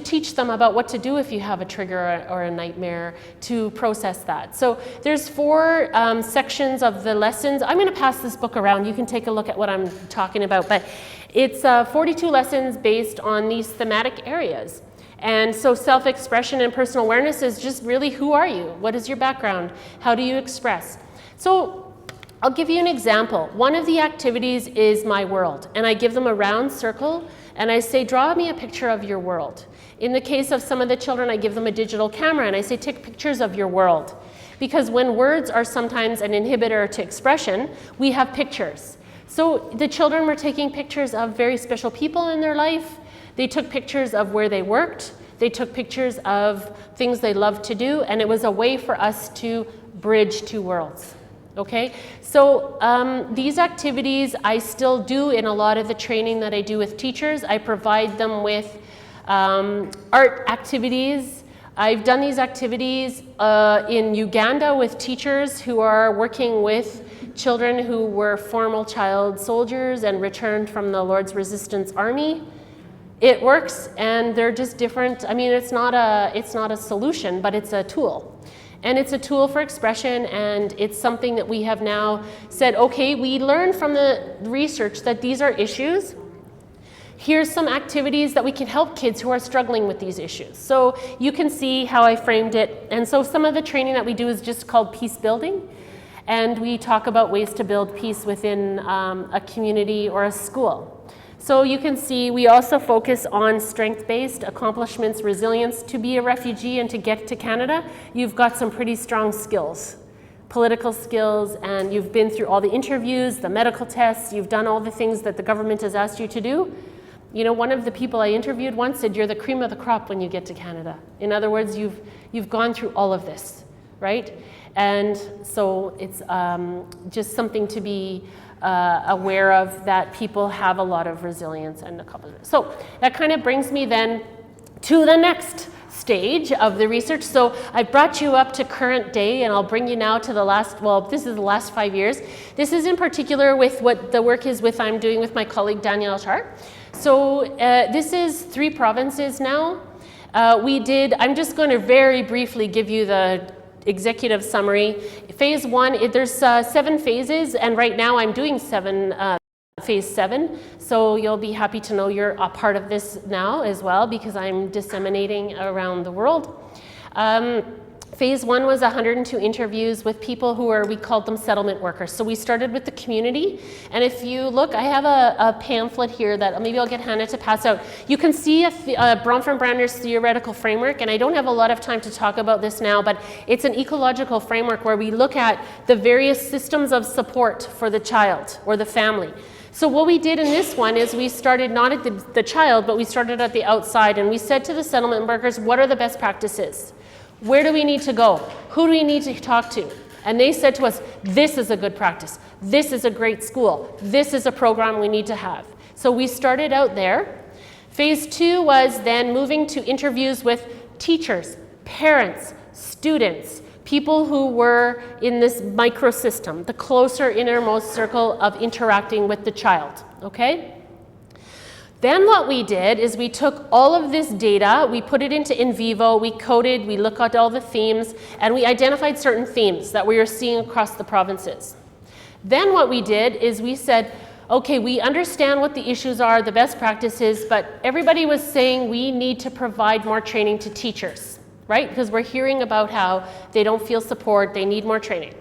Speaker 2: teach them about what to do if you have a trigger or a nightmare, to process that. So there's 4 sections of the lessons. I'm going to pass this book around. You can take a look at what I'm talking about, but it's 42 lessons based on these thematic areas. And so self-expression and personal awareness is just really, who are you? What is your background? How do you express? So I'll give you an example. One of the activities is my world, and I give them a round circle, and I say, draw me a picture of your world. In the case of some of the children, I give them a digital camera, and I say, take pictures of your world. Because when words are sometimes an inhibitor to expression, we have pictures. So the children were taking pictures of very special people in their life. They took pictures of where they worked. They took pictures of things they loved to do, and it was a way for us to bridge 2 worlds. Okay, so these activities I still do in a lot of the training that I do with teachers. I provide them with art activities. I've done these activities in Uganda with teachers who are working with children who were former child soldiers and returned from the Lord's Resistance Army. It works, and they're just different. I mean, it's not a solution, but it's a tool. And it's a tool for expression, and it's something that we have now said, okay, we learned from the research that these are issues. Here's some activities that we can help kids who are struggling with these issues. So you can see how I framed it. And so some of the training that we do is just called peace building. And we talk about ways to build peace within a community or a school. So you can see we also focus on strength-based accomplishments, resilience. To be a refugee and to get to Canada, you've got some pretty strong skills, political skills, and you've been through all the interviews, the medical tests, you've done all the things that the government has asked you to do. You know, one of the people I interviewed once said, you're the cream of the crop when you get to Canada. In other words, you've gone through all of this, right? And so it's just something to be aware of, that people have a lot of resilience and accomplishment. So that kind of brings me then to the next stage of the research. So I brought you up to current day, and I'll bring you now to the last, well, this is the last 5 years. This is in particular with what the work is with I'm doing with my colleague Danielle Char. So this is 3 provinces now. I'm just going to very briefly give you the executive summary. Phase 1, there's 7 phases, and right now I'm doing phase 7. So you'll be happy to know you're a part of this now as well, because I'm disseminating around the world. Phase 1 was 102 interviews with people who we called them settlement workers. So we started with the community, and if you look, I have a pamphlet here that maybe I'll get Hannah to pass out. You can see Bronfenbrenner's theoretical framework, and I don't have a lot of time to talk about this now, but it's an ecological framework where we look at the various systems of support for the child or the family. So what we did in this one is we started not at the child, but we started at the outside, and we said to the settlement workers, what are the best practices? Where do we need to go? Who do we need to talk to? And they said to us, this is a good practice. This is a great school. This is a program we need to have. So we started out there. Phase 2 was then moving to interviews with teachers, parents, students, people who were in this microsystem, the closer innermost circle of interacting with the child, okay? Then what we did is we took all of this data, we put it into in vivo, we coded, we looked at all the themes, and we identified certain themes that we were seeing across the provinces. Then what we did is we said, okay, we understand what the issues are, the best practices, but everybody was saying we need to provide more training to teachers. right? Because we're hearing about how they don't feel support, they need more training.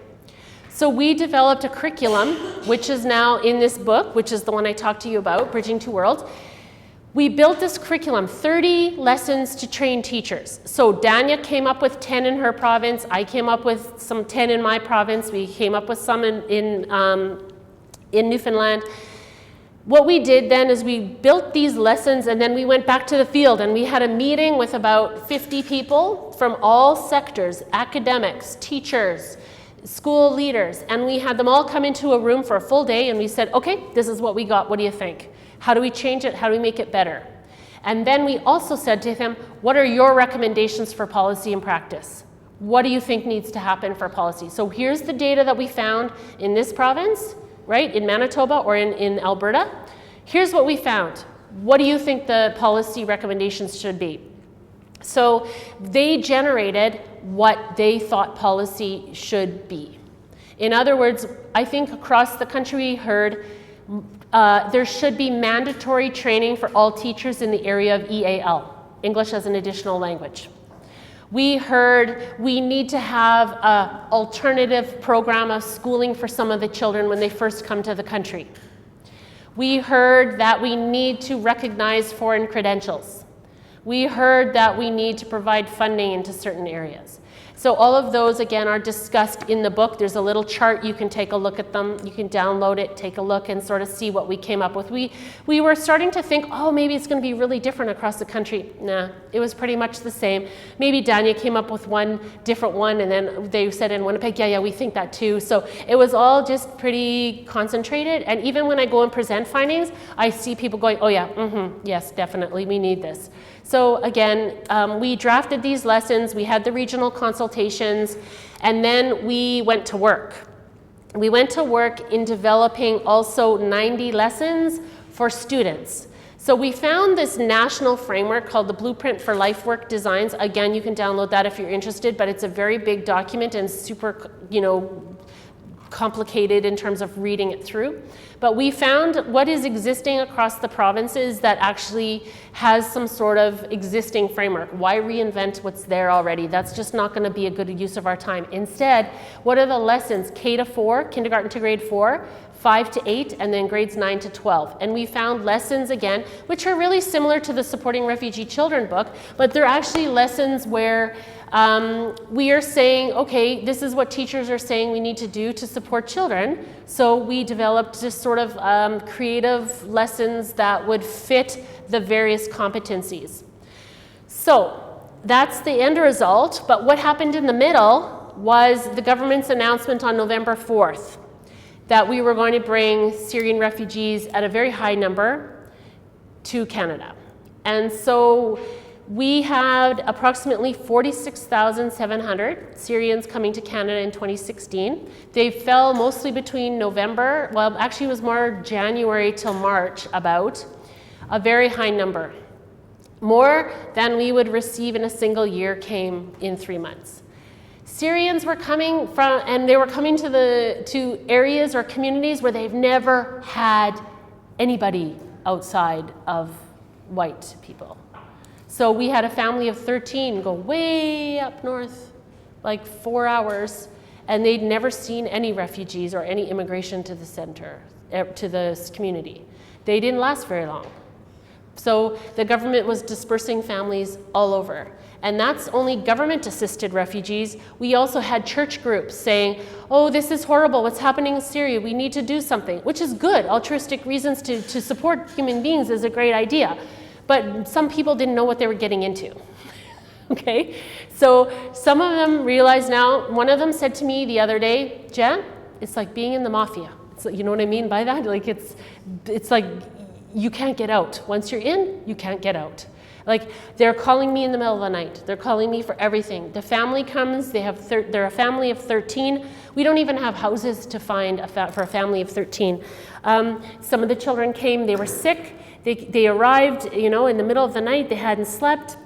Speaker 2: So we developed a curriculum, which is now in this book, which is the one I talked to you about, Bridging Two Worlds. We built this curriculum, 30 lessons to train teachers. So Danya came up with 10 in her province. I came up with some 10 in my province. We came up with some in Newfoundland. What we did then is we built these lessons, and then we went back to the field, and we had a meeting with about 50 people from all sectors, academics, teachers, school leaders, and we had them all come into a room for a full day, and we said, okay, this is what we got, what do you think? How do we change it? How do we make it better? And then we also said to them, what are your recommendations for policy and practice? What do you think needs to happen for policy? So here's the data that we found in this province, right, in Manitoba or in Alberta. Here's what we found. What do you think the policy recommendations should be? So they generated what they thought policy should be. In other words, I think across the country we heard there should be mandatory training for all teachers in the area of EAL, English as an additional language. We heard we need to have an alternative program of schooling for some of the children when they first come to the country. We heard that we need to recognize foreign credentials. We heard that we need to provide funding into certain areas. So all of those, again, are discussed in the book. There's a little chart. You can take a look at them. You can download it, take a look, and sort of see what we came up with. We were starting to think, oh, maybe it's going to be really different across the country. Nah, it was pretty much the same. Maybe Danya came up with one different one, and then they said in Winnipeg, yeah, we think that too. So it was all just pretty concentrated. And even when I go and present findings, I see people going, oh yeah, yes, definitely, we need this. So again, we drafted these lessons, we had the regional consultations, and then we went to work. We went to work in developing also 90 lessons for students. So we found this national framework called the Blueprint for Life Work Designs. Again, you can download that if you're interested, but it's a very big document and super, complicated in terms of reading it through. But we found what is existing across the provinces that actually has some sort of existing framework. Why reinvent what's there already? That's just not going to be a good use of our time. Instead, what are the lessons? K to 4, kindergarten to grade 4, 5 to 8, and then grades 9 to 12. And we found lessons, again, which are really similar to the Supporting Refugee Children book, but they're actually lessons where we are saying, okay, this is what teachers are saying we need to do to support children. So we developed just sort of creative lessons that would fit the various competencies. So that's the end result, but what happened in the middle was the government's announcement on November 4th that we were going to bring Syrian refugees at a very high number to Canada. And so we had approximately 46,700 Syrians coming to Canada in 2016. They fell mostly between November, well, actually it was more January till March about, a very high number. More than we would receive in a single year came in 3 months. Syrians were coming from, and they were coming to areas or communities where they've never had anybody outside of white people. So we had a family of 13 go way up north, like 4 hours, and they'd never seen any refugees or any immigration to the center, to this community. They didn't last very long. So the government was dispersing families all over. And that's only government-assisted refugees. We also had church groups saying, oh, this is horrible, what's happening in Syria, we need to do something, which is good. Altruistic reasons to support human beings is a great idea. But some people didn't know what they were getting into. Okay? So some of them realize now, one of them said to me the other day, Jen, it's like being in the mafia. It's like, you know what I mean by that? Like it's like you can't get out. Once you're in, you can't get out. Like they're calling me in the middle of the night. They're calling me for everything. The family comes, they're a family of 13. We don't even have houses to find for a family of 13. Some of the children came, they were sick. They arrived, in the middle of the night, they hadn't slept.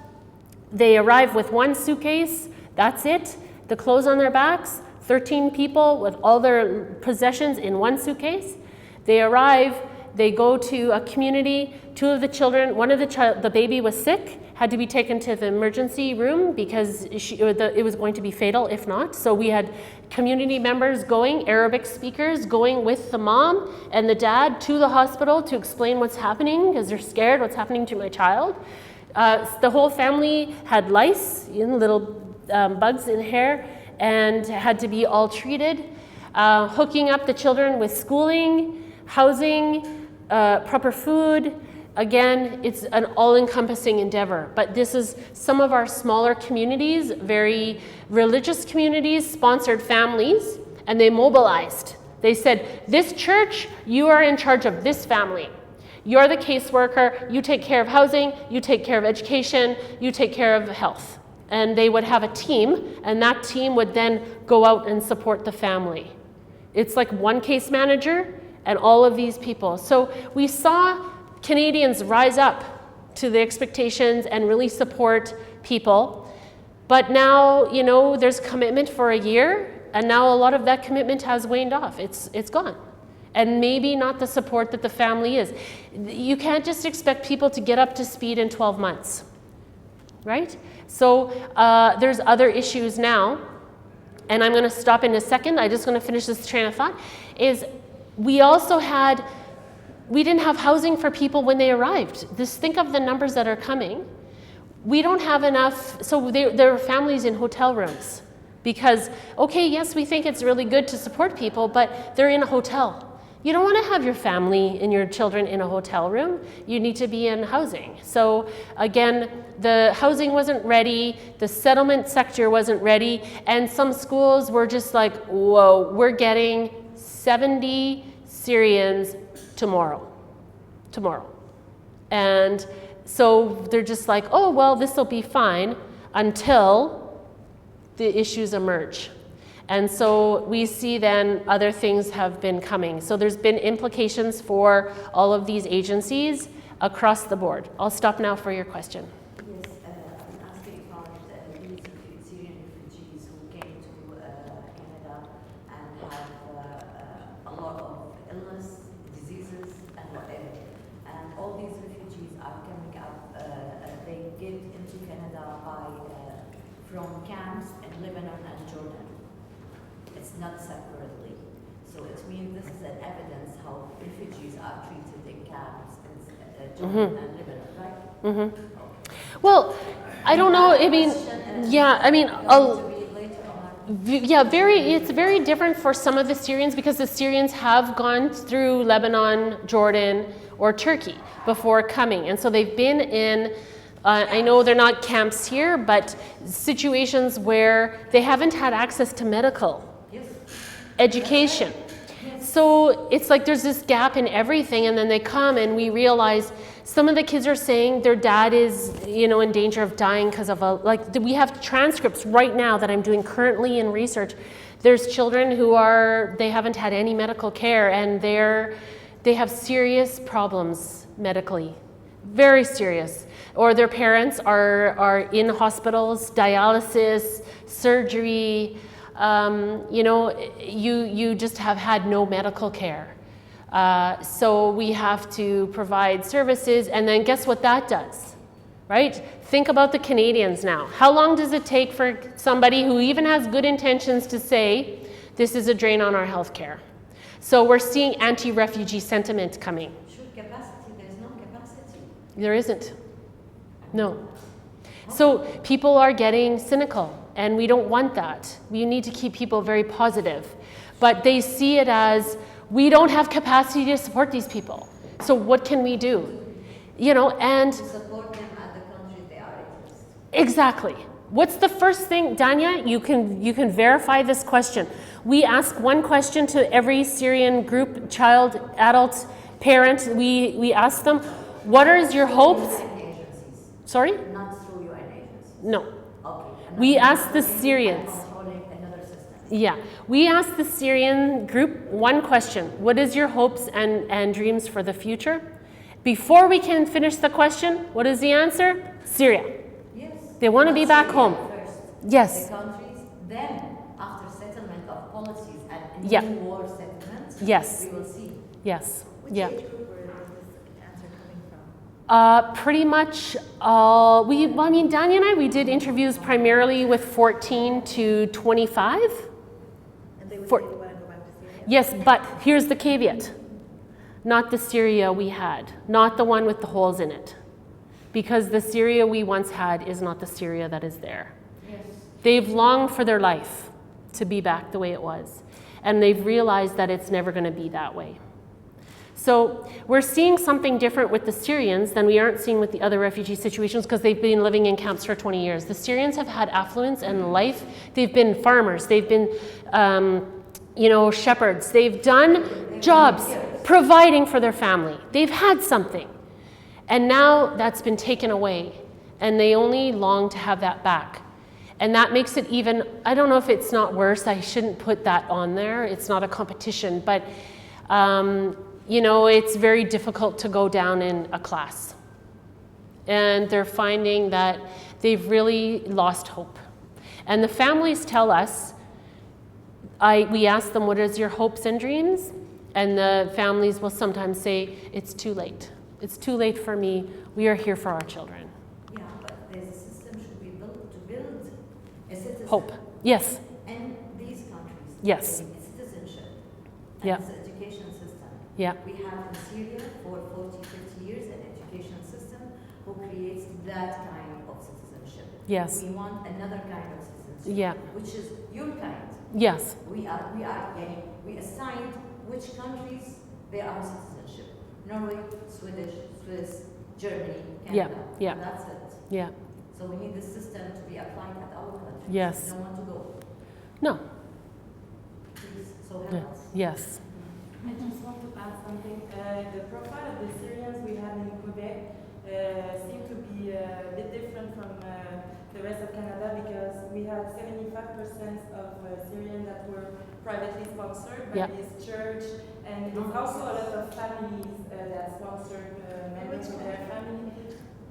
Speaker 2: They arrived with one suitcase, that's it. The clothes on their backs, 13 people with all their possessions in one suitcase. They arrive they go to a community. Two of the children, one of the baby was sick, had to be taken to the emergency room because it was going to be fatal if not. So we had community members going, Arabic speakers, going with the mom and the dad to the hospital to explain what's happening because they're scared what's happening to my child. The whole family had lice, little bugs in hair, and had to be all treated. Hooking up the children with schooling, housing, proper food. Again, it's an all-encompassing endeavor, but this is some of our smaller communities, very religious communities, sponsored families, and they mobilized. They said, this church, you are in charge of this family. You're the caseworker, you take care of housing, you take care of education, you take care of health. And they would have a team, and that team would then go out and support the family. It's like one case manager and all of these people. So we saw Canadians rise up to the expectations and really support people. But now, there's commitment for a year, and now a lot of that commitment has waned off. It's gone. And maybe not the support that the family is. You can't just expect people to get up to speed in 12 months, right? So there's other issues now, and I'm gonna stop in a second. I'm just gonna finish this train of thought, is we didn't have housing for people when they arrived. Think of the numbers that are coming. We don't have enough, so there are families in hotel rooms because, okay, yes, we think it's really good to support people, but they're in a hotel. You don't want to have your family and your children in a hotel room. You need to be in housing. So again, the housing wasn't ready, the settlement sector wasn't ready, and some schools were just like, whoa, we're getting 70 Syrians tomorrow. And so they're just like, oh, well, this will be fine until the issues emerge. And so we see then other things have been coming. So there's been implications for all of these agencies across the board. I'll stop now for your question.
Speaker 4: Yes, I'm asking about these Syrian refugees who came to Canada and have a lot of illness, diseases, and whatever. And all these refugees are coming up, they get into Canada from camps in Lebanon and Jordan. It's not separately. So it means this is an evidence how refugees are treated in camps in Jordan and Lebanon, right?
Speaker 2: Mm-hmm.
Speaker 4: Okay.
Speaker 2: Well, I don't know. I mean, yeah, I mean, it's very different for some of the Syrians because the Syrians have gone through Lebanon, Jordan, or Turkey before coming. And so they've been in, I know they're not camps here, but situations where they haven't had access to medical education. So it's like there's this gap in everything, and then they come and we realize some of the kids are saying their dad is, in danger of dying because of we have transcripts right now that I'm doing currently in research. There's children who they haven't had any medical care and they have serious problems medically, very serious. Or their parents are in hospitals, dialysis, surgery, you just have had no medical care. So we have to provide services, and then guess what that does, right? Think about the Canadians now. How long does it take for somebody who even has good intentions to say, this is a drain on our health care? So we're seeing anti-refugee sentiment coming.
Speaker 4: Should capacity, there's no capacity.
Speaker 2: There isn't. No. So people are getting cynical, and we don't want that. We need to keep people very positive. But they see it as, we don't have capacity to support these people. So what can we do? And
Speaker 4: To support them at the country they are in.
Speaker 2: exactly. What's the first thing, Danya? You can verify this question. We ask one question to every Syrian group, child, adult, parent. We ask them, what is your hopes? Sorry?
Speaker 4: Not through UN agencies.
Speaker 2: No.
Speaker 4: Okay.
Speaker 2: We ask the Syrians.
Speaker 4: Controlling another system.
Speaker 2: Yeah. We ask the Syrian group one question. What is your hopes and dreams for the future? Before we can finish the question, what is the answer? Syria.
Speaker 4: Yes.
Speaker 2: They want to be back home.
Speaker 4: First.
Speaker 2: Yes.
Speaker 4: The countries, then after settlement of policies and
Speaker 2: Yeah.
Speaker 4: new war settlements,
Speaker 2: Yes.
Speaker 4: we will see.
Speaker 2: Yes.
Speaker 1: Which
Speaker 2: Yeah.
Speaker 1: age group were
Speaker 2: Pretty much all, I mean, Danya and I, we did interviews primarily with 14 to 25.
Speaker 1: And they would
Speaker 2: For-
Speaker 1: say they want to go back to Syria?
Speaker 2: Yes, but here's the caveat. Not the Syria we had, not the one with the holes in it. Because the Syria we once had is not the Syria that is there.
Speaker 4: Yes.
Speaker 2: They've longed for their life to be back the way it was. And they've realized that it's never going to be that way. So we're seeing something different with the Syrians than we aren't seeing with the other refugee situations because they've been living in camps for 20 years. The Syrians have had affluence and life. They've been farmers. They've been, shepherds. They've done jobs, providing for their family. They've had something. And now that's been taken away. And they only long to have that back. And that makes it even, I don't know if it's not worse. I shouldn't put that on there. It's not a competition. But it's very difficult to go down in a class. And they're finding that they've really lost hope. And the families tell us, we ask them, what is your hopes and dreams? And the families will sometimes say, it's too late. It's too late for me. We are here for our children.
Speaker 4: Yeah, but there's a system should be built to build a citizen.
Speaker 2: Hope. Yes.
Speaker 4: And these countries.
Speaker 2: Yes.
Speaker 4: Citizenship.
Speaker 2: Yeah.
Speaker 4: And it's education system.
Speaker 2: Yeah.
Speaker 4: We have in Syria for 40, 50 years an education system who creates that kind of citizenship.
Speaker 2: Yes.
Speaker 4: We want another kind of citizenship.
Speaker 2: Yeah.
Speaker 4: Which is your kind.
Speaker 2: Yes.
Speaker 4: We assigned which countries they are citizenship. Norway, Swedish, Swiss, Germany, Canada.
Speaker 2: Yeah.
Speaker 4: And that's it.
Speaker 2: Yeah.
Speaker 4: So we need this system to be applied at our countries.
Speaker 2: Yes.
Speaker 4: We don't want to go.
Speaker 2: No.
Speaker 4: Please, so help
Speaker 2: Yeah.
Speaker 4: us.
Speaker 2: Yes.
Speaker 3: I just want to add something. The profile of the Syrians we had in Quebec seemed to be a bit different from the rest of Canada because we had 75% of Syrians that were privately sponsored by this church, and it's also a lot of families that sponsored members of their family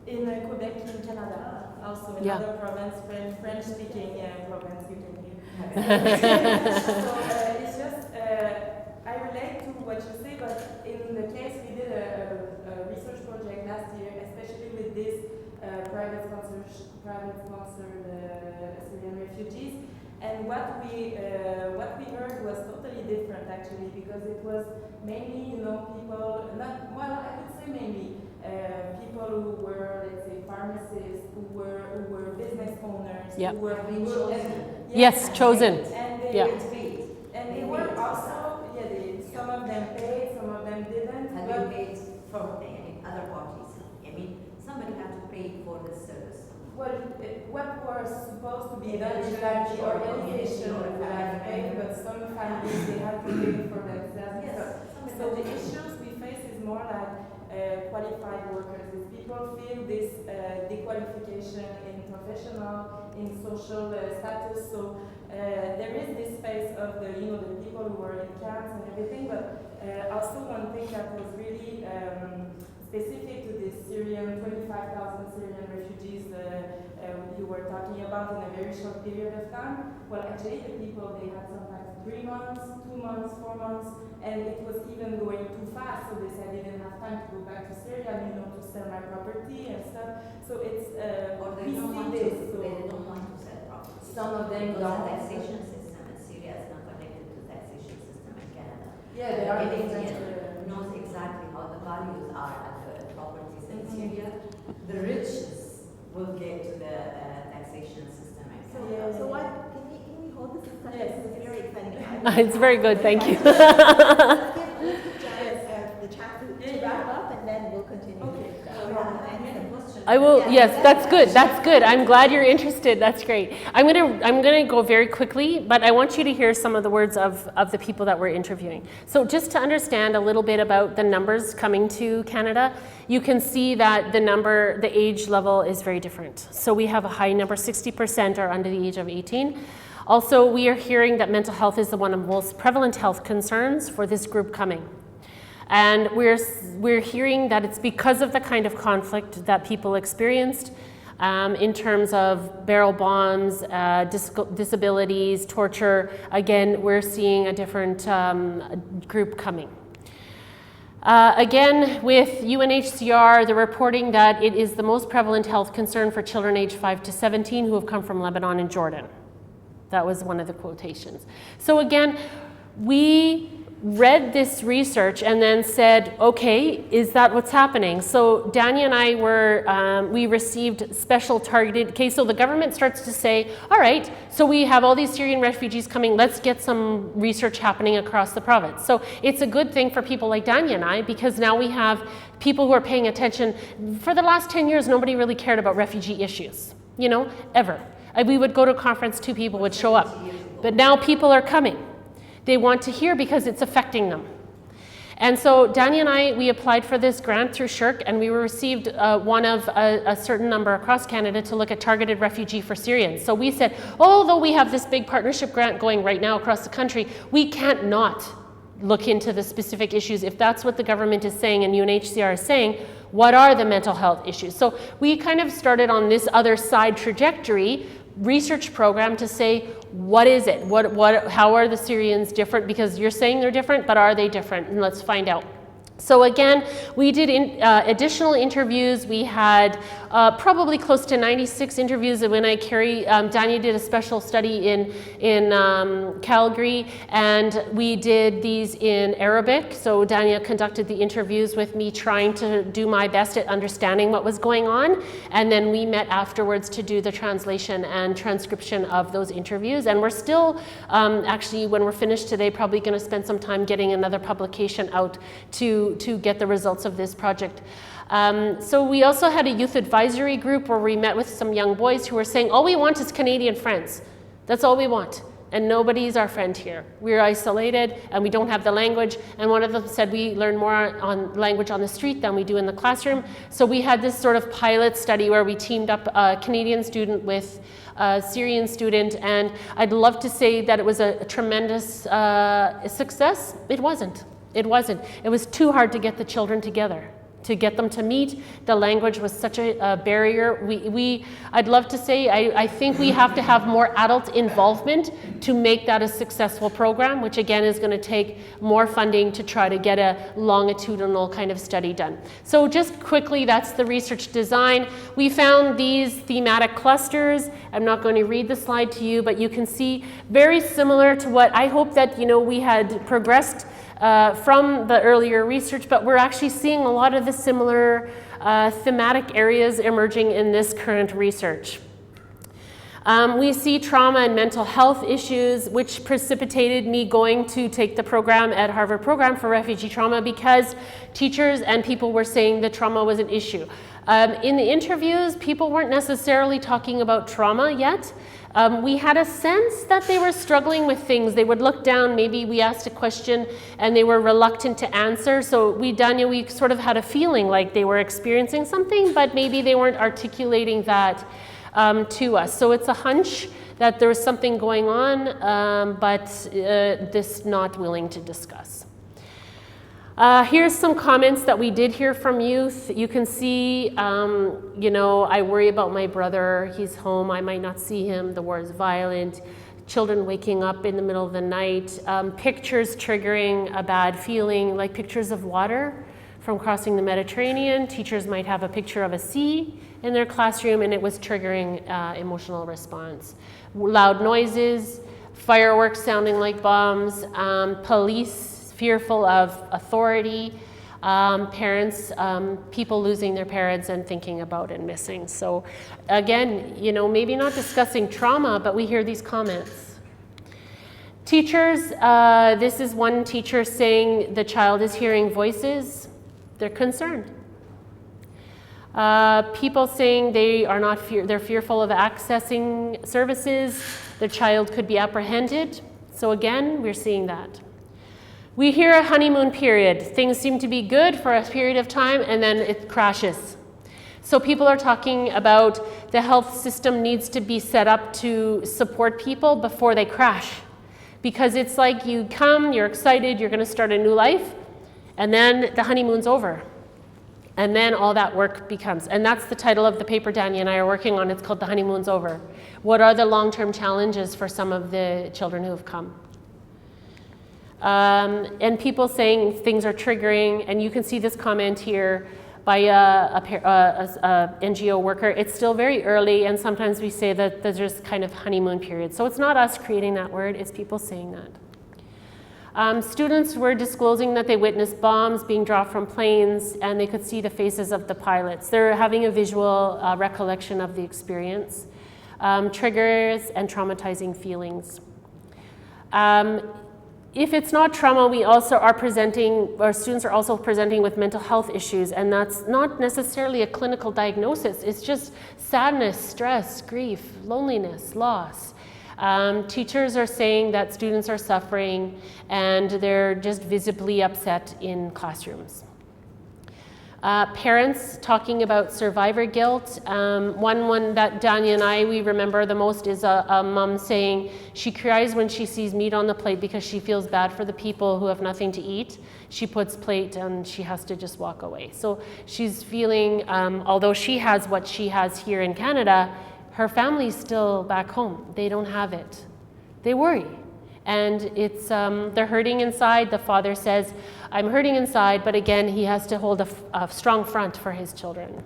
Speaker 3: in Quebec, in Canada, also another province, French-speaking province, you can hear. So it's just. I relate to what you say, but in the case we did a research project last year, especially with this private sponsored Syrian refugees, and what we heard was totally different actually, because it was mainly people, I would say mainly people who were, let's say, pharmacists, who were business owners,
Speaker 2: Yep.
Speaker 3: who were chosen.
Speaker 2: Yes, chosen.
Speaker 3: And they were also. Some of them paid, some of them didn't.
Speaker 4: Have you paid from other parties? I mean, somebody had to pay for this service.
Speaker 3: Well, what was supposed to be done is that the organization would have paid, but some families, they had to pay for themselves.
Speaker 4: Yes.
Speaker 3: So the issues we face is more like qualified workers. These people feel this dequalification in professional, in social status. So there is this space of the people who were in camps and everything, but also one thing that was really specific to this 25,000 Syrian refugees you were talking about in a very short period of time. Well, actually the people, they had sometimes 3 months, 2 months, 4 months, and it was even going too fast, so they said they didn't have time to go back to Syria, to sell my property and stuff. So it's,
Speaker 4: or they don't want to sell property.
Speaker 3: Some of them
Speaker 4: because
Speaker 3: don't.
Speaker 4: The taxation system in Syria is not connected to the taxation system in Canada.
Speaker 3: Yeah, they are
Speaker 4: knows exactly how the values are at the properties in Syria. The rich will get to the taxation system in Canada.
Speaker 1: So what, can we hold this discussion?
Speaker 3: Yes.
Speaker 1: It's very exciting.
Speaker 2: It's very good, thank you.
Speaker 1: Let's give Janice the chance to wrap up, and then we'll continue.
Speaker 3: Okay.
Speaker 2: I will, yes, that's good. I'm glad you're interested, that's great. I'm gonna go very quickly, but I want you to hear some of the words of the people that we're interviewing. So just to understand a little bit about the numbers coming to Canada, you can see that the age level is very different. So we have a high number, 60% are under the age of 18. Also, we are hearing that mental health is one of the most prevalent health concerns for this group coming. And we're hearing that it's because of the kind of conflict that people experienced in terms of barrel bombs, disabilities, torture. Again, we're seeing a different group coming. Again, with UNHCR, they're reporting that it is the most prevalent health concern for children aged 5 to 17 who have come from Lebanon and Jordan. That was one of the quotations. So again, we read this research and then said, okay, is that what's happening? So Dania and I were, we received special targeted, okay, so the government starts to say, all right, so we have all these Syrian refugees coming, let's get some research happening across the province. So it's a good thing for people like Dania and I, because now we have people who are paying attention. For the last 10 years, nobody really cared about refugee issues, you know, ever. We would go to a conference, 2 people would show up, but now people are coming. They want to hear because it's affecting them. And so Dania and I, we applied for this grant through SHIRK, and we received one of a certain number across Canada to look at targeted refugee for Syrians. So we said, although we have this big partnership grant going right now across the country, we can't not look into the specific issues. If that's what the government is saying and UNHCR is saying, what are the mental health issues? So we kind of started on this other side trajectory research program to say, what is it? How are the Syrians different? Because you're saying they're different, but are they different? And let's find out. So again, we did additional interviews. We had probably close to 96 interviews. And when Dania did a special study in Calgary, and we did these in Arabic. So Dania conducted the interviews with me, trying to do my best at understanding what was going on. And then we met afterwards to do the translation and transcription of those interviews. And we're still, actually, when we're finished today, probably going to spend some time getting another publication out to get the results of this project. So we also had a youth advisory group where we met with some young boys who were saying, all we want is Canadian friends. That's all we want. And nobody's our friend here. We're isolated and we don't have the language. And one of them said we learn more on language on the street than we do in the classroom. So we had this sort of pilot study where we teamed up a Canadian student with a Syrian student, and I'd love to say that it was a tremendous success. It wasn't. It wasn't. It was too hard to get the children together, to get them to meet. The language was such a barrier. I'd love to say, I think we have to have more adult involvement to make that a successful program, which again is going to take more funding to try to get a longitudinal kind of study done. So just quickly, that's the research design. We found these thematic clusters. I'm not going to read the slide to you, but you can see very similar to what I hope that, you know, we had progressed from the earlier research, but we're actually seeing a lot of the similar thematic areas emerging in this current research. We see trauma and mental health issues, which precipitated me going to take the program at Harvard Program for Refugee Trauma, because teachers and people were saying that trauma was an issue. In the interviews, people weren't necessarily talking about trauma yet. We had a sense that they were struggling with things. They would look down, maybe we asked a question and they were reluctant to answer. So we sort of had a feeling like they were experiencing something, but maybe they weren't articulating that to us. So it's a hunch that there was something going on, but this not willing to discuss. Here's some comments that we did hear from youth. You can see, you know, I worry about my brother. He's home. I might not see him. The war is violent. Children waking up in the middle of the night. Pictures triggering a bad feeling, like pictures of water from crossing the Mediterranean. Teachers might have a picture of a sea in their classroom, and it was triggering emotional response. Loud noises, fireworks sounding like bombs, police fearful of authority, parents, people losing their parents and thinking about and missing. So again, you know, maybe not discussing trauma, but we hear these comments. Teachers, this is one teacher saying the child is hearing voices. They're concerned. People saying they are not they're fearful of accessing services. The child could be apprehended. So again, we're seeing that. We hear a honeymoon period. Things seem to be good for a period of time and then it crashes. So people are talking about the health system needs to be set up to support people before they crash. Because it's like you come, you're excited, you're going to start a new life, and then the honeymoon's over. And then all that work becomes, and that's the title of the paper Dania and I are working on. It's called The Honeymoon's Over. What are the long-term challenges for some of the children who have come? And people saying things are triggering, and you can see this comment here by a NGO worker. It's still very early, and sometimes we say that there's just kind of honeymoon period. So it's not us creating that word, it's people saying that. Students were disclosing that they witnessed bombs being dropped from planes, and they could see the faces of the pilots. They're having a visual recollection of the experience. Triggers and traumatizing feelings. If it's not trauma, we also are presenting, or students are also presenting with mental health issues, and that's not necessarily a clinical diagnosis. It's just sadness, stress, grief, loneliness, loss. Teachers are saying that students are suffering and they're just visibly upset in classrooms. Parents talking about survivor guilt. One that Danya and we remember the most is a mom saying she cries when she sees meat on the plate because she feels bad for the people who have nothing to eat. She puts plate and she has to just walk away. So she's feeling, although she has what she has here in Canada, her family's still back home. They don't have it. They worry. And it's, they're hurting inside. The father says, I'm hurting inside, but again, he has to hold a strong front for his children.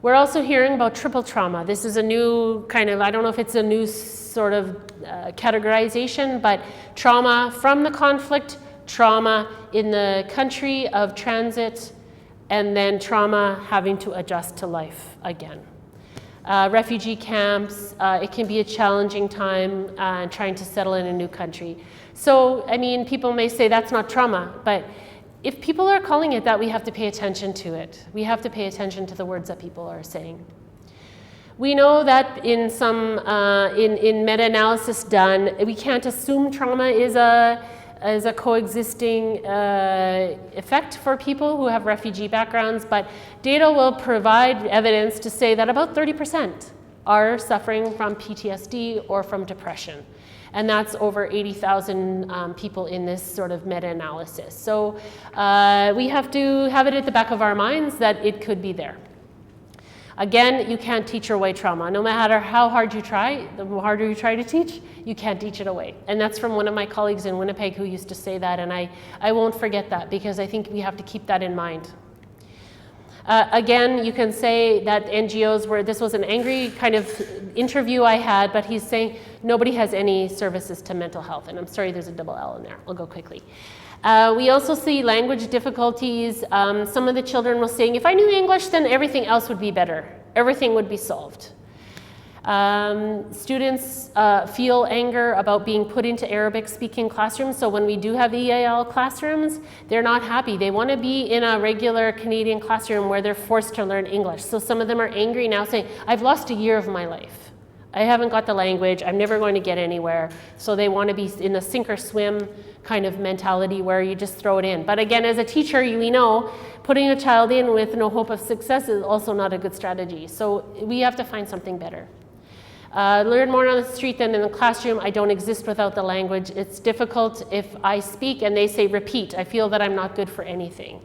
Speaker 2: We're also hearing about triple trauma. This is a new kind of, I don't know if it's a new sort of categorization, but trauma from the conflict, trauma in the country of transit, and then trauma having to adjust to life again. Refugee camps, it can be a challenging time trying to settle in a new country. So, I mean, people may say that's not trauma, but if people are calling it that, we have to pay attention to it. We have to pay attention to the words that people are saying. We know that in some, in meta-analysis done, we can't assume trauma is a coexisting effect for people who have refugee backgrounds, but data will provide evidence to say that about 30% are suffering from PTSD or from depression. And that's over 80,000 people in this sort of meta-analysis. So we have to have it at the back of our minds that it could be there. Again, you can't teach away trauma. No matter how hard you try, the harder you try to teach, you can't teach it away. And that's from one of my colleagues in Winnipeg who used to say that, and I won't forget that because I think we have to keep that in mind. Again, you can say that NGOs were, this was an angry kind of interview I had, but he's saying nobody has any services to mental health. And I'm sorry, there's a double L in there. I'll go quickly. We also see language difficulties. Some of the children were saying, if I knew English, then everything else would be better. Everything would be solved. Students feel anger about being put into Arabic-speaking classrooms. So when we do have EAL classrooms, they're not happy. They want to be in a regular Canadian classroom where they're forced to learn English. So some of them are angry now saying, I've lost a year of my life. I haven't got the language. I'm never going to get anywhere. So they want to be in a sink or swim kind of mentality where you just throw it in. But again, as a teacher, we know putting a child in with no hope of success is also not a good strategy. So we have to find something better. Learn more on the street than in the classroom. I don't exist without the language. It's difficult if I speak and they say repeat. I feel that I'm not good for anything.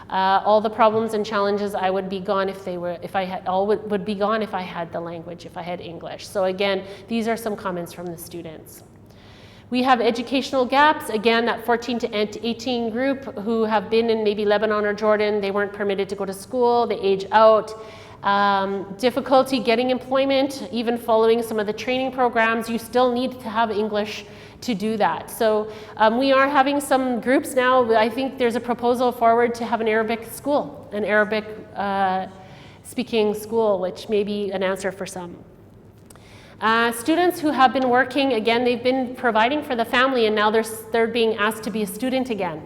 Speaker 2: All the problems and challenges I would be gone if they were, if I had, all would be gone if I had the language, if I had English. So again, these are some comments from the students. We have educational gaps. Again, that 14 to 18 group who have been in maybe Lebanon or Jordan, they weren't permitted to go to school, they age out. Difficulty getting employment, even following some of the training programs, you still need to have English to do that. So we are having some groups now. I think there's a proposal forward to have an Arabic school, an Arabic speaking school, which may be an answer for some. Students who have been working, again, they've been providing for the family and now they're being asked to be a student again.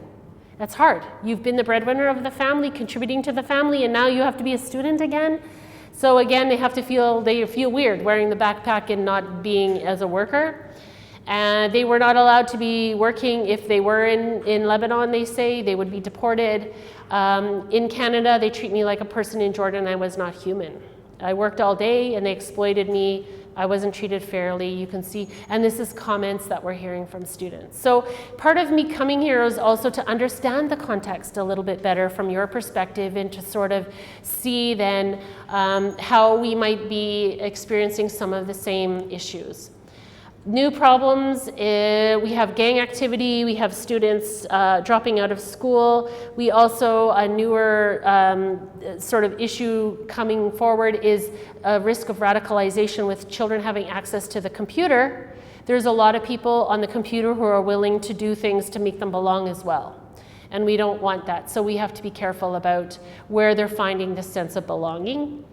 Speaker 2: That's hard. You've been the breadwinner of the family, contributing to the family, and now you have to be a student again. So again, they feel weird wearing the backpack and not being as a worker. And they were not allowed to be working if they were in Lebanon, they say. They would be deported. In Canada, they treat me like a person. In Jordan, I was not human. I worked all day and they exploited me. I wasn't treated fairly, you can see, and this is comments that we're hearing from students. So part of me coming here is also to understand the context a little bit better from your perspective and to sort of see then how we might be experiencing some of the same issues. New problems, we have gang activity, we have students dropping out of school. We also, a newer sort of issue coming forward is a risk of radicalization with children having access to the computer. There's a lot of people on the computer who are willing to do things to make them belong as well. And we don't want that, so we have to be careful about where they're finding this sense of belonging.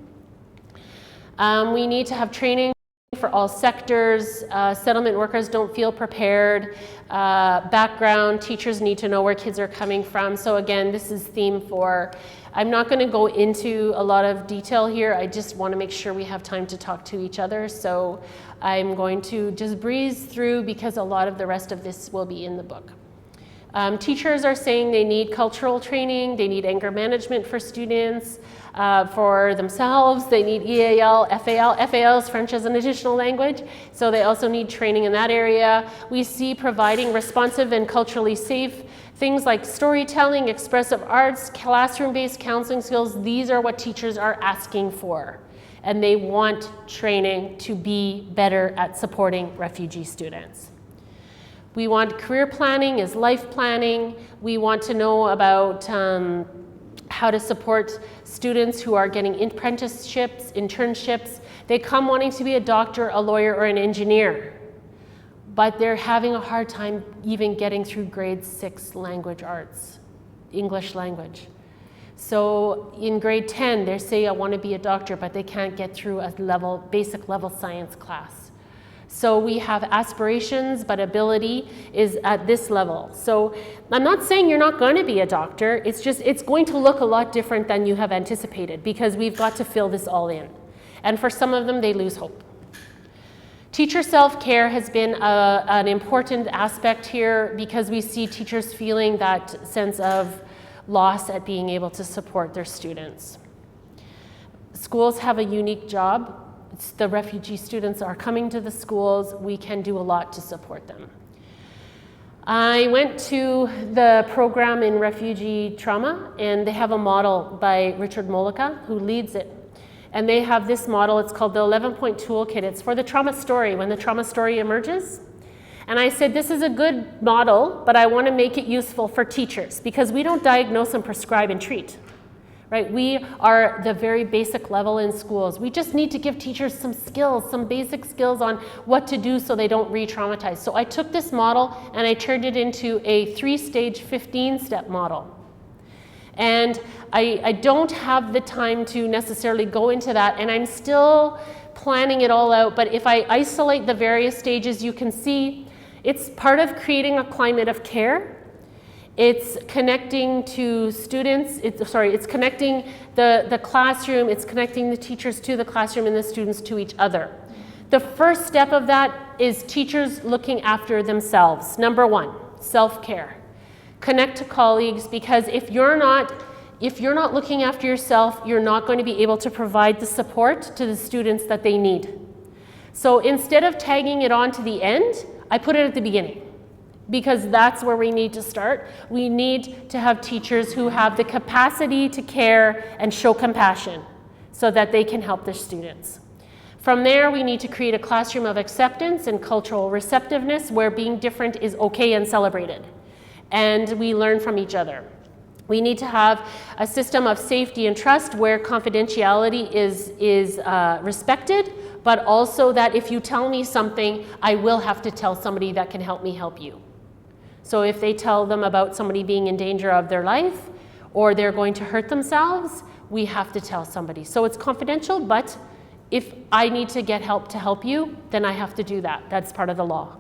Speaker 2: We need to have training for all sectors. Settlement workers don't feel prepared. Background, teachers need to know where kids are coming from. So again, this is theme 4. I'm not going to go into a lot of detail here. I just want to make sure we have time to talk to each other. So I'm going to just breeze through because a lot of the rest of this will be in the book. Teachers are saying they need cultural training, they need anger management for students, for themselves, they need EAL, FAL. FAL is French as an additional language, so they also need training in that area. We see providing responsive and culturally safe things like storytelling, expressive arts, classroom-based counseling skills. These are what teachers are asking for, and they want training to be better at supporting refugee students. We want career planning as life planning. We want to know about how to support students who are getting apprenticeships, internships. They come wanting to be a doctor, a lawyer, or an engineer, but they're having a hard time even getting through grade 6 language arts, English language. So in grade 10, they say, I want to be a doctor, but they can't get through a basic level science class. So we have aspirations, but ability is at this level. So I'm not saying you're not going to be a doctor. It's just, it's going to look a lot different than you have anticipated because we've got to fill this all in. And for some of them, they lose hope. Teacher self-care has been an important aspect here because we see teachers feeling that sense of loss at being able to support their students. Schools have a unique job. The refugee students are coming to the schools. We can do a lot to support them. I went to the program in refugee trauma, and they have a model by Richard Mollica, who leads it. And they have this model, it's called the 11-point toolkit. It's for the trauma story, when the trauma story emerges. And I said, this is a good model, but I want to make it useful for teachers, because we don't diagnose and prescribe and treat. Right? We are the very basic level in schools. We just need to give teachers some skills, some basic skills on what to do so they don't re-traumatize. So I took this model and I turned it into a 3-stage 15-step model. And I don't have the time to necessarily go into that, and I'm still planning it all out, but if I isolate the various stages, you can see it's part of creating a climate of care. It's connecting to students, it's connecting the classroom, it's connecting the teachers to the classroom and the students to each other. The first step of that is teachers looking after themselves. Number 1, self-care. Connect to colleagues, because if you're not looking after yourself, you're not going to be able to provide the support to the students that they need. So instead of tagging it on to the end, I put it at the beginning, because that's where we need to start. We need to have teachers who have the capacity to care and show compassion so that they can help their students. From there, we need to create a classroom of acceptance and cultural receptiveness where being different is okay and celebrated. And we learn from each other. We need to have a system of safety and trust where confidentiality is respected, but also that if you tell me something, I will have to tell somebody that can help me help you. So if they tell them about somebody being in danger of their life or they're going to hurt themselves, we have to tell somebody. So it's confidential, but if I need to get help to help you, then I have to do that. That's part of the law.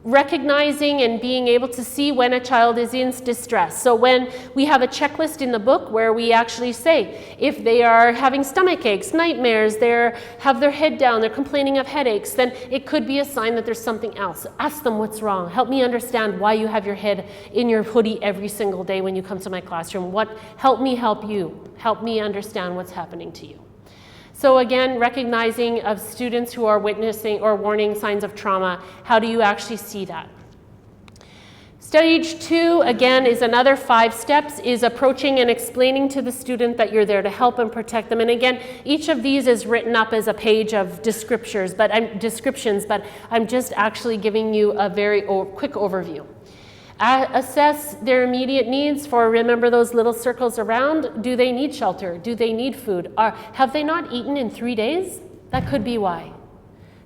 Speaker 2: Recognizing and being able to see when a child is in distress. So when we have a checklist in the book where we actually say, if they are having stomach aches, nightmares, they have their head down, they're complaining of headaches, then it could be a sign that there's something else. Ask them what's wrong. Help me understand why you have your head in your hoodie every single day when you come to my classroom. Help me help you. Help me understand what's happening to you. So again, recognizing of students who are witnessing or warning signs of trauma, how do you actually see that? Stage 2, again, is another 5 steps, is approaching and explaining to the student that you're there to help and protect them. And again, each of these is written up as a page of descriptions, but I'm just actually giving you a very quick overview. Assess their immediate needs for, remember those little circles around, do they need shelter? Do they need food? Have they not eaten in 3 days? That could be why.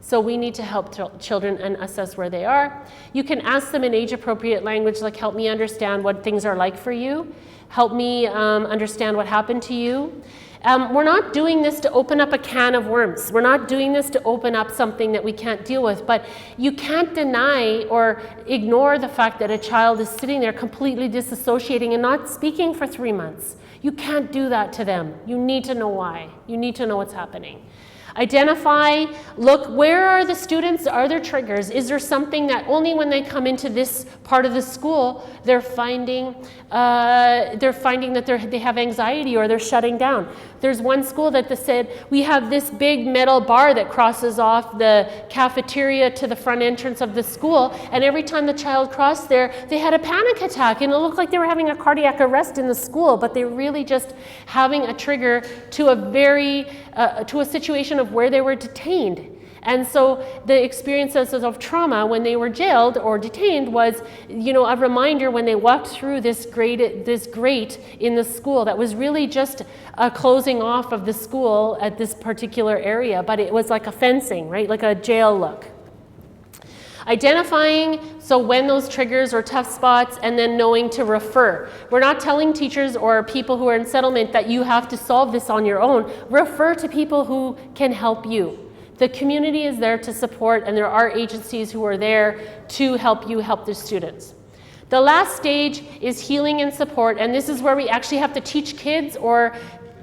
Speaker 2: So we need to help children and assess where they are. You can ask them in age-appropriate language, like, help me understand what things are like for you. Help me understand what happened to you. We're not doing this to open up a can of worms. We're not doing this to open up something that we can't deal with, but you can't deny or ignore the fact that a child is sitting there completely disassociating and not speaking for 3 months. You can't do that to them. You need to know why. You need to know what's happening. Identify, look, where are the students? Are there triggers? Is there something that only when they come into this part of the school, they're finding that they have anxiety or they're shutting down? There's one school that said, we have this big metal bar that crosses off the cafeteria to the front entrance of the school, and every time the child crossed there, they had a panic attack, and it looked like they were having a cardiac arrest in the school, but they're really just having a trigger to a situation of where they were detained. And so the experiences of trauma when they were jailed or detained was, a reminder when they walked through this grate in the school that was really just a closing off of the school at this particular area, but it was like a fencing, right? Like a jail look. Identifying, so when those triggers or tough spots, and then knowing to refer. We're not telling teachers or people who are in settlement that you have to solve this on your own. Refer to people who can help you. The community is there to support, and there are agencies who are there to help you help the students. The last stage is healing and support, and this is where we actually have to teach kids or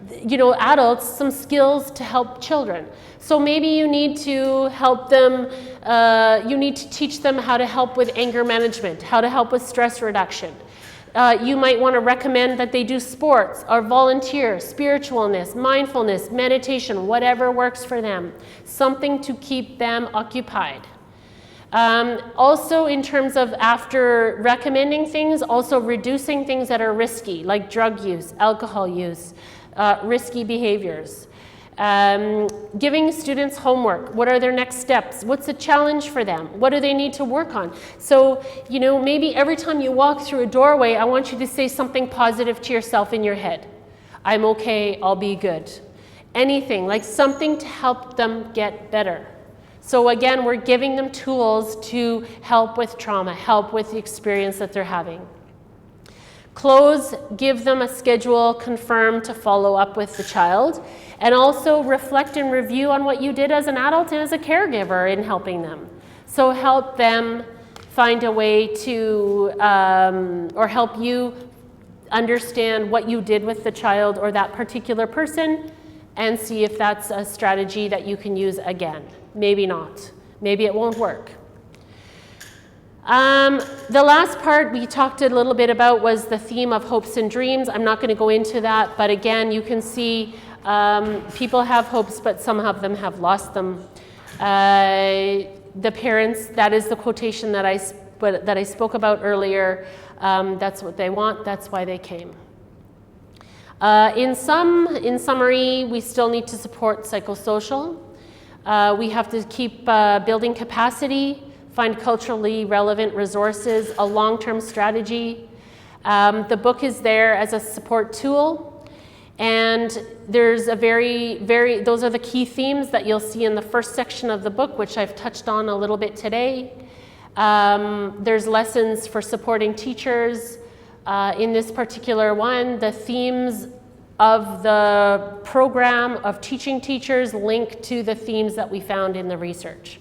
Speaker 2: adults some skills to help children. So maybe you need to help them, you need to teach them how to help with anger management, how to help with stress reduction. You might want to recommend that they do sports or volunteer, spiritualness, mindfulness, meditation, whatever works for them. Something to keep them occupied. Also, in terms of after recommending things, also reducing things that are risky, like drug use, alcohol use, risky behaviors. Giving students homework. What are their next steps? What's a challenge for them? What do they need to work on? So, maybe every time you walk through a doorway, I want you to say something positive to yourself in your head. I'm okay, I'll be good. Anything, like something to help them get better. So again, we're giving them tools to help with trauma, help with the experience that they're having. Close, give them a schedule, confirm to follow up with the child, and also reflect and review on what you did as an adult and as a caregiver in helping them. So help them find a way to, or help you understand what you did with the child or that particular person, and see if that's a strategy that you can use again. Maybe not. Maybe it won't work. The last part we talked a little bit about was the theme of hopes and dreams. I'm not going to go into that, but again, you can see people have hopes, but some of them have lost them. The parents, that is the quotation that I spoke about earlier. That's what they want, that's why they came. In summary, we still need to support psychosocial. We have to keep building capacity, find culturally relevant resources, a long-term strategy. The book is there as a support tool, and there's those are the key themes that you'll see in the first section of the book, which I've touched on a little bit today. There's lessons for supporting teachers. In this particular one, the themes of the program of teaching teachers link to the themes that we found in the research.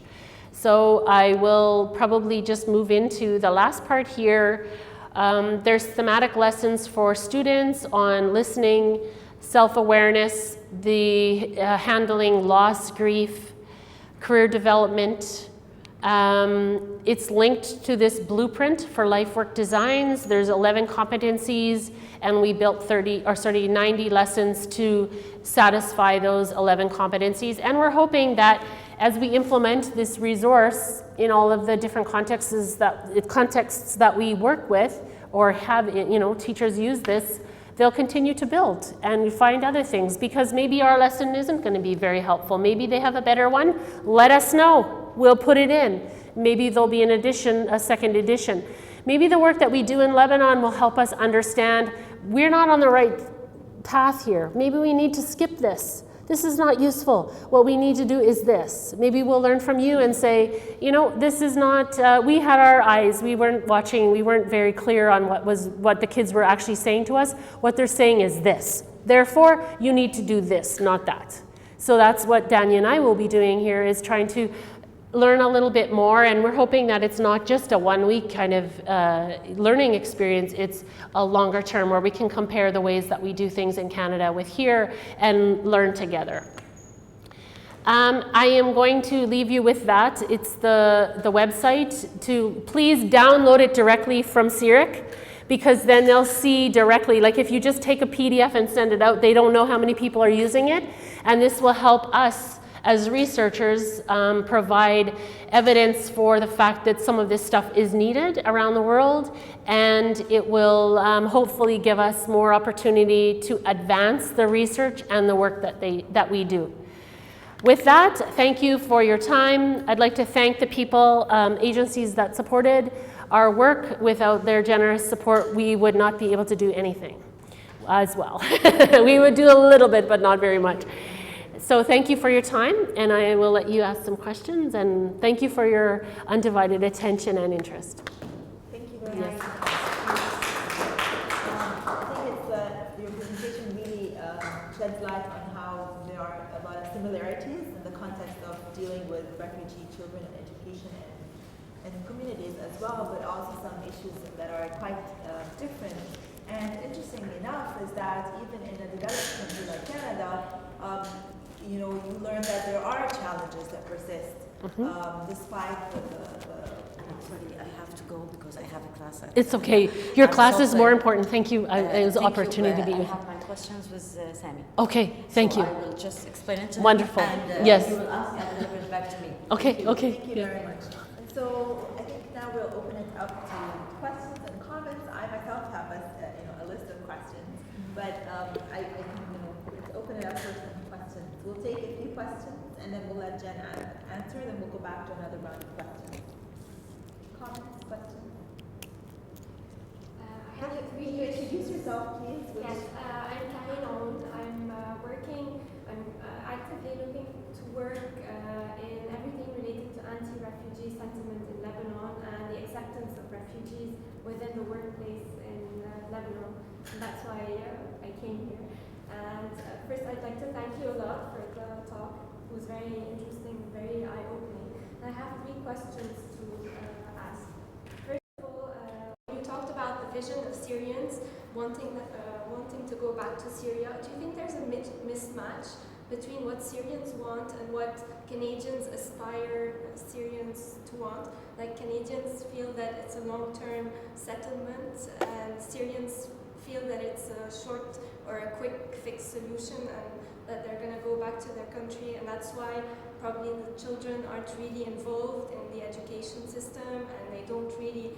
Speaker 2: So I will probably just move into the last part here. There's thematic lessons for students on listening, self-awareness, the handling loss, grief, career development. It's linked to this blueprint for life work designs. There's 11 competencies, and we built 90 lessons to satisfy those 11 competencies. And we're hoping that as we implement this resource in all of the different contexts that we work with or have, teachers use this, they'll continue to build and find other things, because maybe our lesson isn't going to be very helpful. Maybe they have a better one. Let us know. We'll put it in. Maybe there'll be an edition, a second edition. Maybe the work that we do in Lebanon will help us understand we're not on the right path here. Maybe we need to skip this. This is not useful. What we need to do is this. Maybe we'll learn from you and say, this is not, we had our eyes, we weren't watching, we weren't very clear on what the kids were actually saying to us. What they're saying is this. Therefore, you need to do this, not that. So that's what Danya and I will be doing here, is trying to learn a little bit more, and we're hoping that it's not just a 1 week kind of learning experience, it's a longer term where we can compare the ways that we do things in Canada with here and learn together. I am going to leave you with that. It's the website. To please download it directly from Syrian, because then they'll see directly, like if you just take a PDF and send it out, they don't know how many people are using it, and this will help us as researchers provide evidence for the fact that some of this stuff is needed around the world, and it will hopefully give us more opportunity to advance the research and the work that we do. With that, thank you for your time. I'd like to thank the people, agencies that supported our work. Without their generous support, we would not be able to do anything as well. We would do a little bit, but not very much. So thank you for your time, and I will let you ask some questions, and thank you for your undivided attention and interest.
Speaker 1: Thank you very much. I think your presentation really sheds light on how there are a lot of similarities in the context of dealing with refugee children and education and communities as well, but also some issues that are quite different. And interestingly enough is that even in a developed country like Canada, you learn that there are challenges that persist, despite the
Speaker 4: I'm sorry, I have to go because I have a class.
Speaker 2: It's okay. Your class is
Speaker 4: sorry.
Speaker 2: more important. Thank you. It was an opportunity to be
Speaker 4: I
Speaker 2: with.
Speaker 4: have my questions with Sami.
Speaker 2: Okay, thank you.
Speaker 4: I will just explain it to him.
Speaker 2: Wonderful.
Speaker 4: And
Speaker 2: Yes.
Speaker 4: you will ask and deliver it back to me.
Speaker 2: Okay, okay.
Speaker 1: Thank you very much. And so I think now we'll open it up to questions and comments. I myself have a list of questions, but I can let's open it up for some questions. We'll take a few questions and then we'll let Jen answer. Then we'll go back to another round of questions. Comments, questions?
Speaker 5: I have
Speaker 1: Can you introduce yourself, please?
Speaker 5: Yes, I'm Karine. I'm actively looking to work in everything related to anti-refugee sentiment in Lebanon and the acceptance of refugees within the workplace in Lebanon. And that's why I came here. And first, I'd like to thank you a lot for the talk. It was very interesting, very eye-opening. I have 3 questions to ask. First of all, you talked about the vision of Syrians wanting to go back to Syria. Do you think there's a mismatch between what Syrians want and what Canadians aspire Syrians to want? Like, Canadians feel that it's a long-term settlement, and Syrians feel that it's a short or a quick fix solution, and that they're going to go back to their country, and that's why probably the children aren't really involved in the education system, and they don't really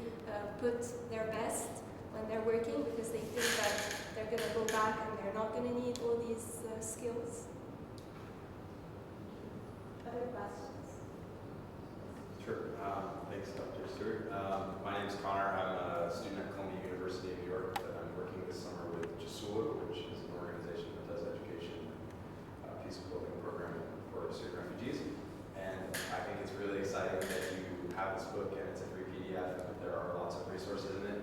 Speaker 5: put their best when they're working, because they think that they're going to go back and they're not going to need all these skills. Other questions?
Speaker 6: Sure. Thanks, Dr. Stewart. My name is Connor. I'm a student at Columbia University in New York. I'm working this summer with JSUA, which is an organization that does education, peace building program for Syrian refugees. And I think it's really exciting that you have this book, and it's a free PDF. There are lots of resources in it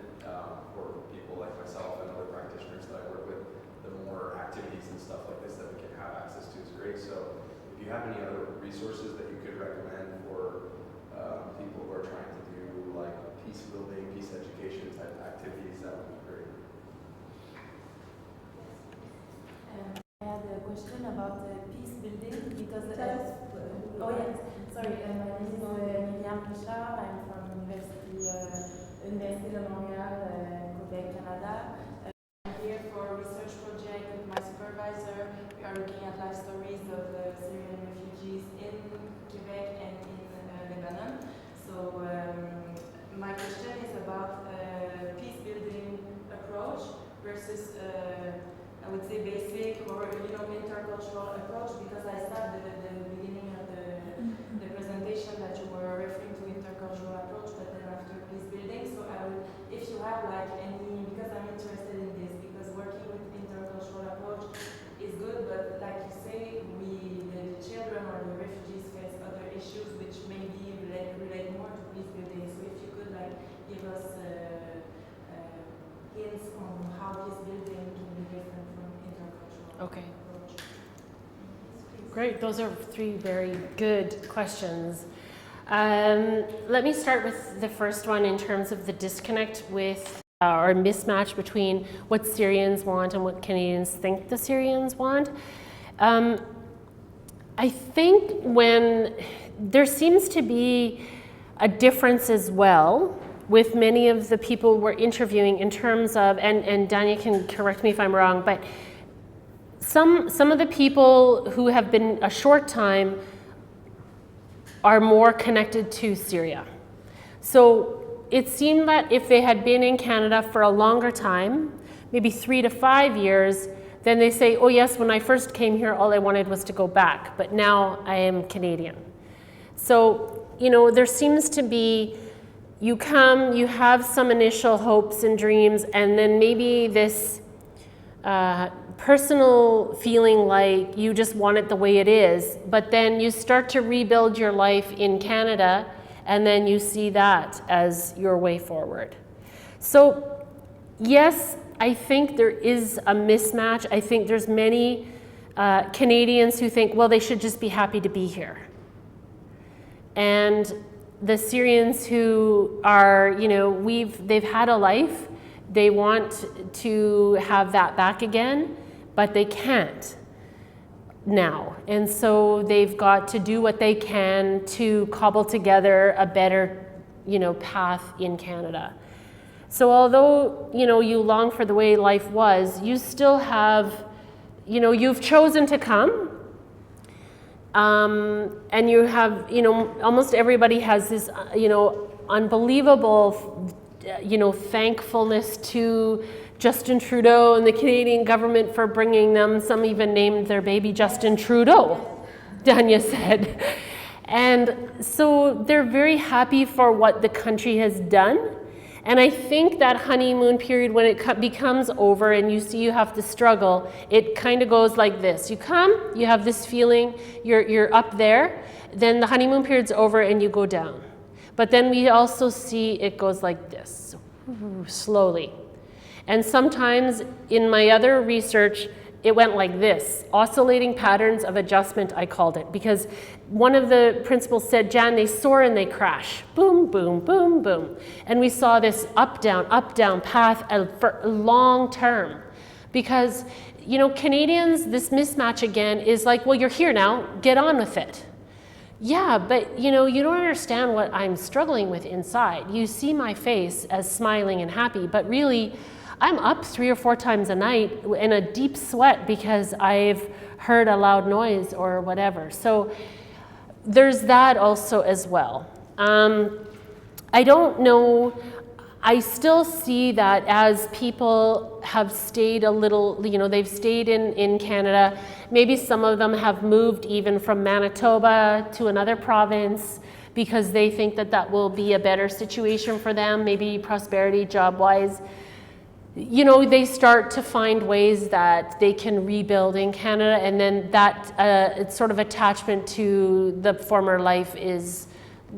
Speaker 6: for people like myself and other practitioners that I work with. The more activities and stuff like this that we can have access to is great. So if you have any other resources that you could recommend for people who are trying to do like peace building, peace education type activities, that would be great.
Speaker 3: I had a question about peace building because
Speaker 1: Tell us.
Speaker 3: oh yes, sorry. My name is Miriam Richard. I'm from Université de Montréal, Quebec, Canada. I'm here for a research project with my supervisor. We are looking at life stories of Syrian refugees in Quebec
Speaker 2: Okay. Great. Those are three very good questions. Let me start with the first one in terms of the disconnect with or mismatch between what Syrians want and what Canadians think the Syrians want. I think when there seems to be a difference as well with many of the people we're interviewing in terms of, and Dania can correct me if I'm wrong, but some of the people who have been a short time are more connected to Syria. So it seemed that if they had been in Canada for a longer time, maybe 3 to 5 years, then they say, oh yes, when I first came here, all I wanted was to go back, but now I am Canadian. So, you know, there seems to be, you come, you have some initial hopes and dreams, and then maybe this personal feeling like you just want it the way it is, but then you start to rebuild your life in Canada, and then you see that as your way forward. So, yes, I think there is a mismatch. I think there's many Canadians who think, well, they should just be happy to be here. And the Syrians who are, you know, they've had a life, they want to have that back again, but they can't now. And so they've got to do what they can to cobble together a better, you know, path in Canada. So although, you know, you long for the way life was, you still have, you know, you've chosen to come. And you have, you know, almost everybody has this, you know, unbelievable, you know, thankfulness to Justin Trudeau and the Canadian government for bringing them. Some even named their baby Justin Trudeau, Dania said. And so they're very happy for what the country has done. And I think that honeymoon period, when it becomes over and you see you have to struggle, it kind of goes like this. You come, you have this feeling, you're up there, then the honeymoon period's over and you go down. But then we also see it goes like this, slowly. And sometimes in my other research, it went like this, oscillating patterns of adjustment, I called it, because one of the principals said, Jan, they soar and they crash. Boom, boom, boom, boom. And we saw this up, down path for long term. Because, you know, Canadians, this mismatch again is like, well, you're here now, get on with it. Yeah, but, you know, you don't understand what I'm struggling with inside. You see my face as smiling and happy, but really, I'm up 3 or 4 times a night in a deep sweat because I've heard a loud noise or whatever. So there's that also as well. I don't know, I still see that as people have stayed a little, you know, they've stayed in Canada, maybe some of them have moved even from Manitoba to another province because they think that that will be a better situation for them, maybe prosperity, job-wise. You know, they start to find ways that they can rebuild in Canada, and then that sort of attachment to the former life is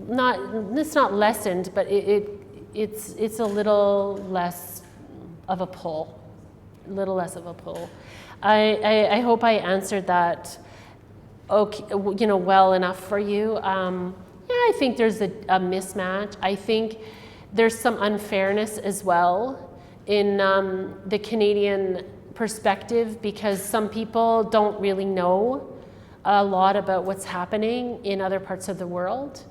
Speaker 2: not, it's not lessened, but it's a little less of a pull, I hope I answered that, okay, you know, well enough for you. Yeah, I think there's a mismatch. I think there's some unfairness as well in the Canadian perspective, because some people don't really know a lot about what's happening in other parts of the world,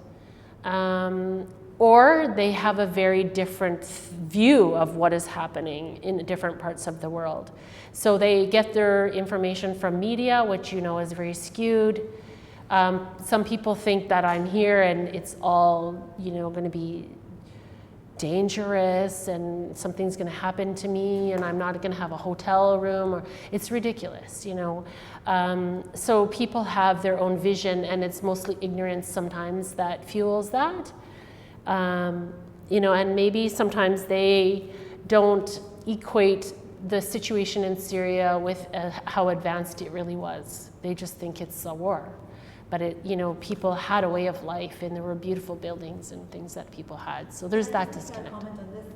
Speaker 2: or they have a very different view of what is happening in different parts of the world. So they get their information from media, which you know is very skewed. Some people think that I'm here and it's all, you know, going to be dangerous and something's going to happen to me and I'm not going to have a hotel room, or it's ridiculous, you know. So people have their own vision, and it's mostly ignorance sometimes that fuels that. You know, and maybe sometimes they don't equate the situation in Syria with how advanced it really was. They just think it's a war. But it, you know, people had a way of life, and there were beautiful buildings and things that people had. So there's that disconnect.
Speaker 1: Comment on this.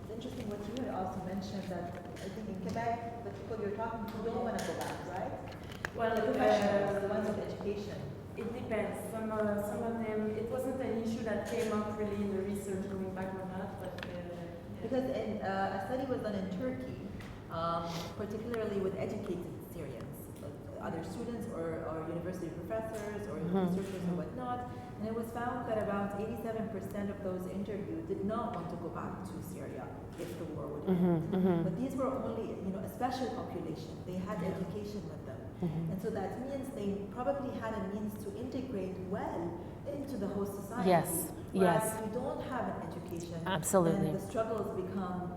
Speaker 1: It's interesting what you had also mentioned, that I think in Quebec, the the people you're talking to don't want to go back, right?
Speaker 3: Well,
Speaker 1: The professionals, the ones with education.
Speaker 3: it depends. Some of them, it wasn't an issue that came up really in the research going back or not, but
Speaker 1: Because a study was done in Turkey, particularly with educated Syrians, other students or university professors or researchers and whatnot, and it was found that about 87% of those interviewed did not want to go back to Syria if the war would end. But these were only, a special population. They had education with them. And so that means they probably had a means to integrate well into the host society.
Speaker 2: Yes,
Speaker 1: Whereas
Speaker 2: yes.
Speaker 1: if you don't have an education,
Speaker 2: Absolutely.
Speaker 1: then the struggles become,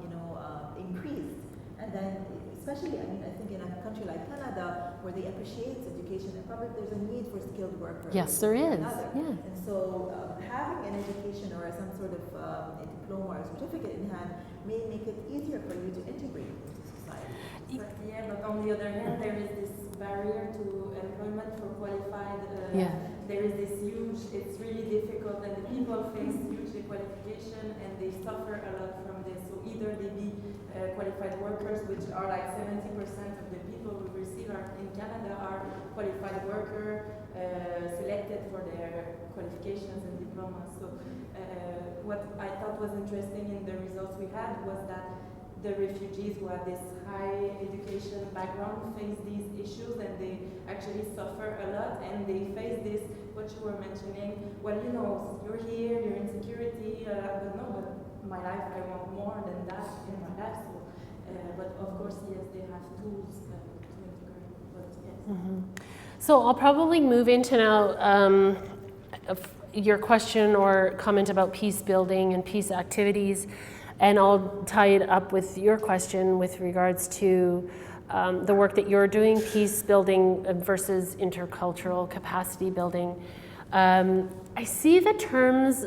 Speaker 1: increased. And then, especially, I think in a country like Canada, where they appreciate education, and probably there's a need for skilled workers.
Speaker 2: Yes, there is.
Speaker 1: Yeah. And so, having an education or some sort of a diploma or certificate in hand may make it easier for you to integrate into society.
Speaker 3: but on the other hand, there is this barrier to employment for qualified. There is this huge, it's really difficult, and the people face huge qualification and they suffer a lot from this. So either they be qualified workers, which are like 70% of the people we receive in Canada are qualified worker, selected for their qualifications and diplomas. So what I thought was interesting in the results we had was that the refugees who have this high education background face these issues and they actually suffer a lot, and they face this, what you were mentioning, well, you're here, you're in security, but no, but my life, I want more than that in my life. So, but of course, yes, they have tools to integrate, but yes.
Speaker 2: So I'll probably move into now your question or comment about peace building and peace activities. And I'll tie it up with your question with regards to the work that you're doing, peace building versus intercultural capacity building. I see the terms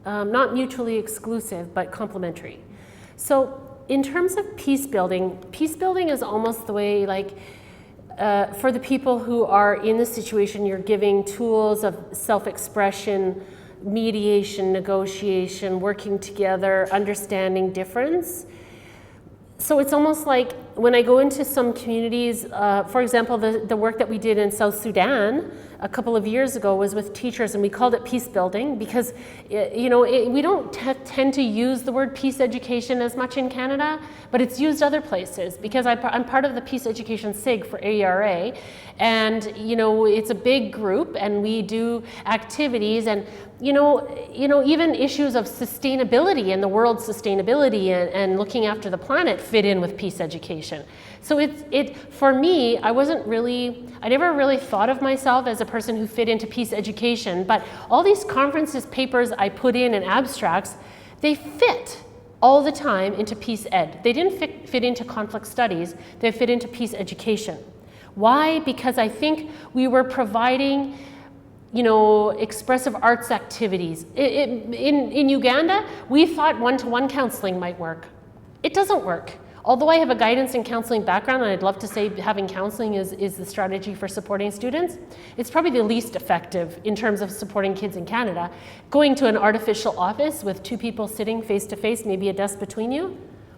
Speaker 2: not mutually exclusive, but complementary. So in terms of peace building is almost the way, like, for the people who are in the situation, you're giving tools of self-expression, mediation, negotiation, working together, understanding difference. So it's almost like when I go into some communities, for example, the work that we did in South Sudan a couple of years ago was with teachers, and we called it peace building because, we don't tend to use the word peace education as much in Canada, but it's used other places because I'm part of the Peace Education SIG for AERA, and, it's a big group and we do activities and, even issues of sustainability and the world's sustainability and looking after the planet fit in with peace education. So for me, I never really thought of myself as a person who fit into peace education, but all these conferences, papers I put in and abstracts, they fit all the time into peace ed. They didn't fit into conflict studies, they fit into peace education. Why? Because I think we were providing expressive arts activities. In Uganda, we thought one-to-one counseling might work. It doesn't work. Although I have a guidance and counseling background, and I'd love to say having counseling is the strategy for supporting students, it's probably the least effective in terms of supporting kids in Canada. Going to an artificial office with two people sitting face to face, maybe a desk between you,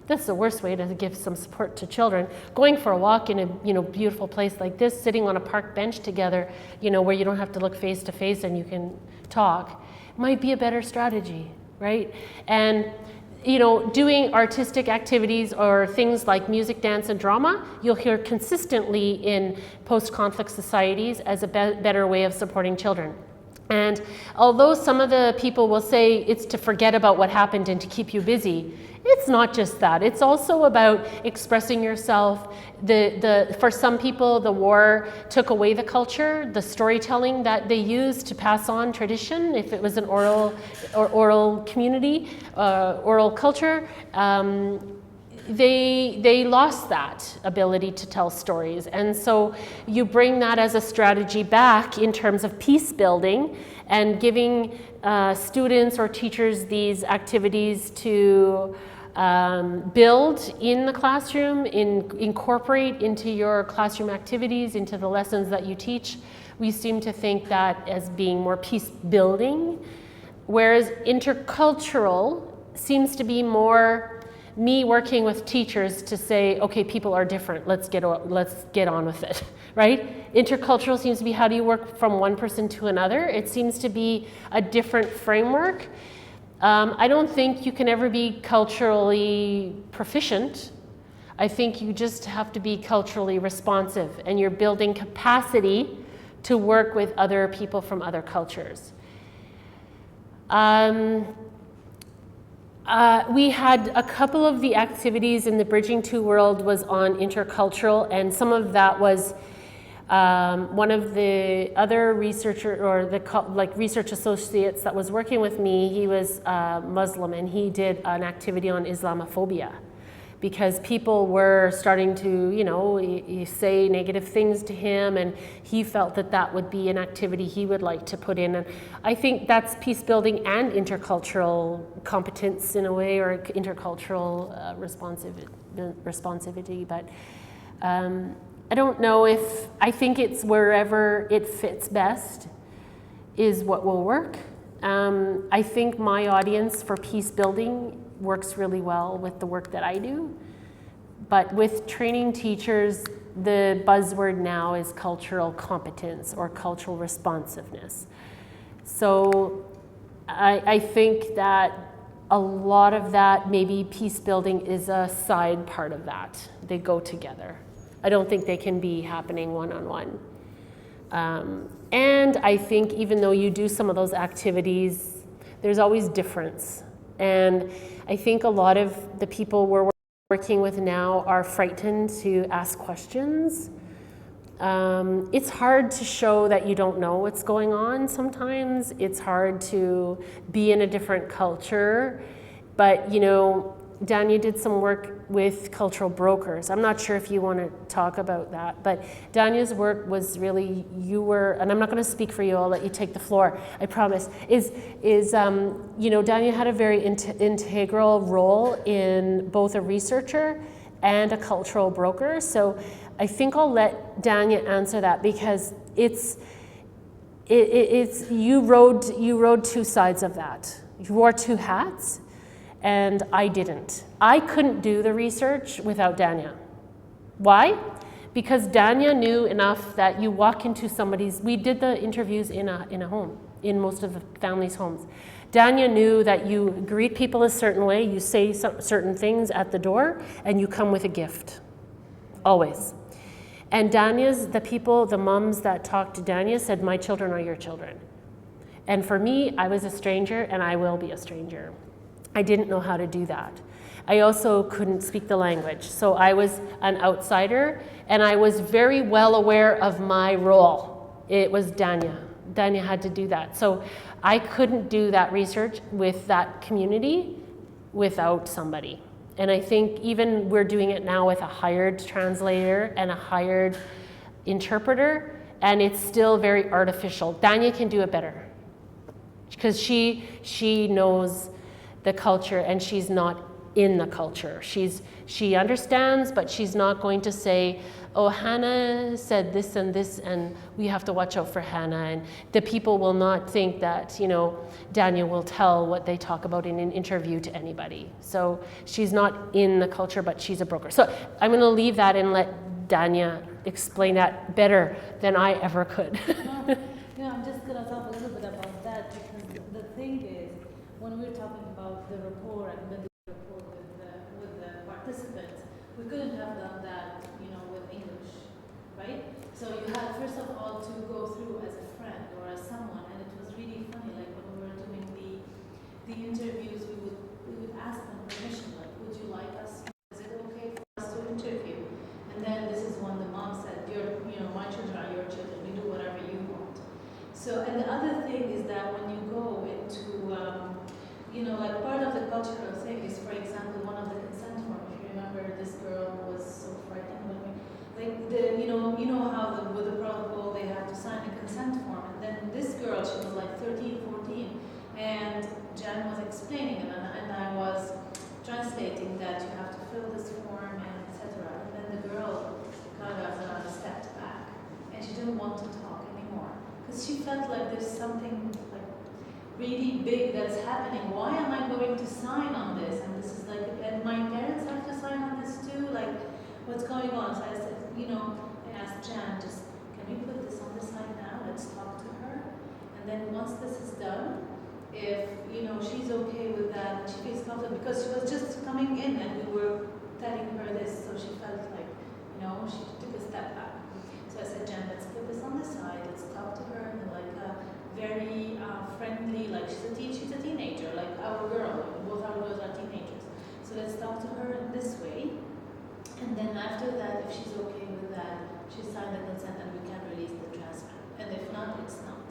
Speaker 2: that's the worst way to give some support to children. Going for a walk in a beautiful place like this, sitting on a park bench together, where you don't have to look face to face and you can talk, might be a better strategy, right? And doing artistic activities or things like music, dance, and drama, you'll hear consistently in post-conflict societies as a better way of supporting children. And although some of the people will say it's to forget about what happened and to keep you busy, it's not just that. It's also about expressing yourself. For some people, the war took away the culture, the storytelling that they used to pass on tradition, if it was an oral community, oral culture. They lost that ability to tell stories. And so you bring that as a strategy back in terms of peace building and giving students or teachers these activities to build in the classroom, incorporate into your classroom activities, into the lessons that you teach. We seem to think that as being more peace building, whereas intercultural seems to be more me working with teachers to say, okay, people are different, let's get on with it, right? Intercultural seems to be how do you work from one person to another. It seems to be a different framework. I don't think you can ever be culturally proficient. I think you just have to be culturally responsive, and you're building capacity to work with other people from other cultures. We had a couple of the activities in the Bridging Two World was on intercultural, and some of that was one of the other researcher or the research associates that was working with me. He was Muslim, and he did an activity on Islamophobia, because people were starting to, say negative things to him, and he felt that that would be an activity he would like to put in. And I think that's peace building and intercultural competence in a way, or intercultural responsivity. But I don't know if, I think it's wherever it fits best is what will work. I think my audience for peace building works really well with the work that I do. But with training teachers, the buzzword now is cultural competence or cultural responsiveness. So I think that a lot of that, maybe peace building is a side part of that. They go together. I don't think they can be happening one-on-one. And I think even though you do some of those activities, there's always difference. And I think a lot of the people we're working with now are frightened to ask questions. It's hard to show that you don't know what's going on sometimes. It's hard to be in a different culture. But, Danya did some work with cultural brokers. I'm not sure if you want to talk about that, but Danya's work was really, and I'm not going to speak for you, I'll let you take the floor, I promise, Danya had a very integral role in both a researcher and a cultural broker. So I think I'll let Danya answer that, because you rode two sides of that. You wore two hats. And I didn't. I couldn't do the research without Danya. Why? Because Danya knew enough that you walk into we did the interviews in a home, in most of the families' homes. Danya knew that you greet people a certain way, you say certain things at the door, and you come with a gift, always. And the moms that talked to Danya said, my children are your children. And for me, I was a stranger, and I will be a stranger. I didn't know how to do that. I also couldn't speak the language. So I was an outsider, and I was very well aware of my role. It was Danya. Danya had to do that. So I couldn't do that research with that community without somebody. And I think even we're doing it now with a hired translator and a hired interpreter, and it's still very artificial. Danya can do it better, because she knows the culture, and she's not in the culture. She understands, but she's not going to say, oh, Hannah said this, and we have to watch out for Hannah. And the people will not think that, Danya will tell what they talk about in an interview to anybody. So she's not in the culture, but she's a broker. So I'm going to leave that and let Danya explain that better than I ever could.
Speaker 7: I'm just going to talk a little bit about that, because the thing is, when we're talking about the rapport and building rapport with the participants, we couldn't have done that, with English, right? So you had, first of all, to go through as a friend or as someone, and it was really funny. Like when we were doing the interviews, we would ask them permission, like, would you like us? Is it okay for us to interview? And then this is when the mom said, my children are your children. You do whatever you want. So, and the other thing is that when you go into like part of the cultural thing is, for example, one of the consent forms. If you remember, this girl was so frightened when how with the protocol they have to sign a consent form, and then this girl, she was like 13, 14, and Jan was explaining, and I was translating that you have to fill this form and etc. And then the girl kind of stepped back, and she didn't want to talk anymore because she felt like there's something like really big that's happening. Why am I going to sign on this? And this is like, and my parents have to sign on this too. Like, what's going on? So I said, I asked Jan, just can we put this on the side now? Let's talk to her. And then once this is done, if she's okay with that and she feels comfortable, because she was just coming in and we were telling her this, so she felt like she took a step back. So I said, Jen, let's put this on the side, let's talk to her in like a very friendly, like she's a teenager, like our girl, both our girls are teenagers. So let's talk to her in this way, and then after that, if she's okay with that, she signed the consent and we can release the transcript, and if not, it's not.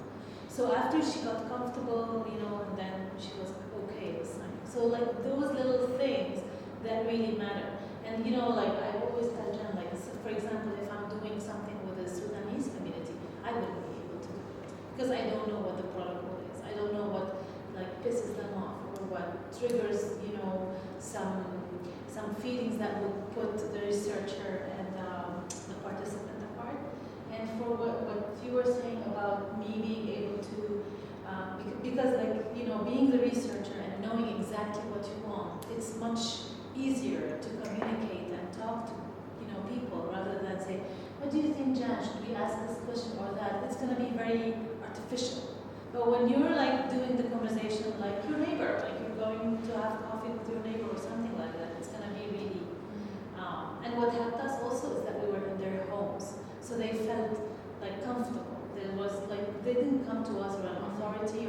Speaker 7: So after she got comfortable, and then she was okay with signing. So like those little things that really matter. And like I always tell Jen, like for example, if I'm doing something with the Sudanese community, I wouldn't be able to do it because I don't know what the protocol is. I don't know what like pisses them off or what triggers some feelings that would put the researcher and the participant apart. And for what you were saying about me being able to, because like being the researcher and knowing exactly what you want, it's much easier to communicate and talk to people rather than say, what do you think, Jan? Should we ask this question or that? It's going to be very artificial. But when you're like doing the conversation like your neighbor, like you're going to have coffee with your neighbor or something like that, it's going to be really. And what helped us also is that we were in their homes, so they felt like comfortable. There was like they didn't come to us or an authority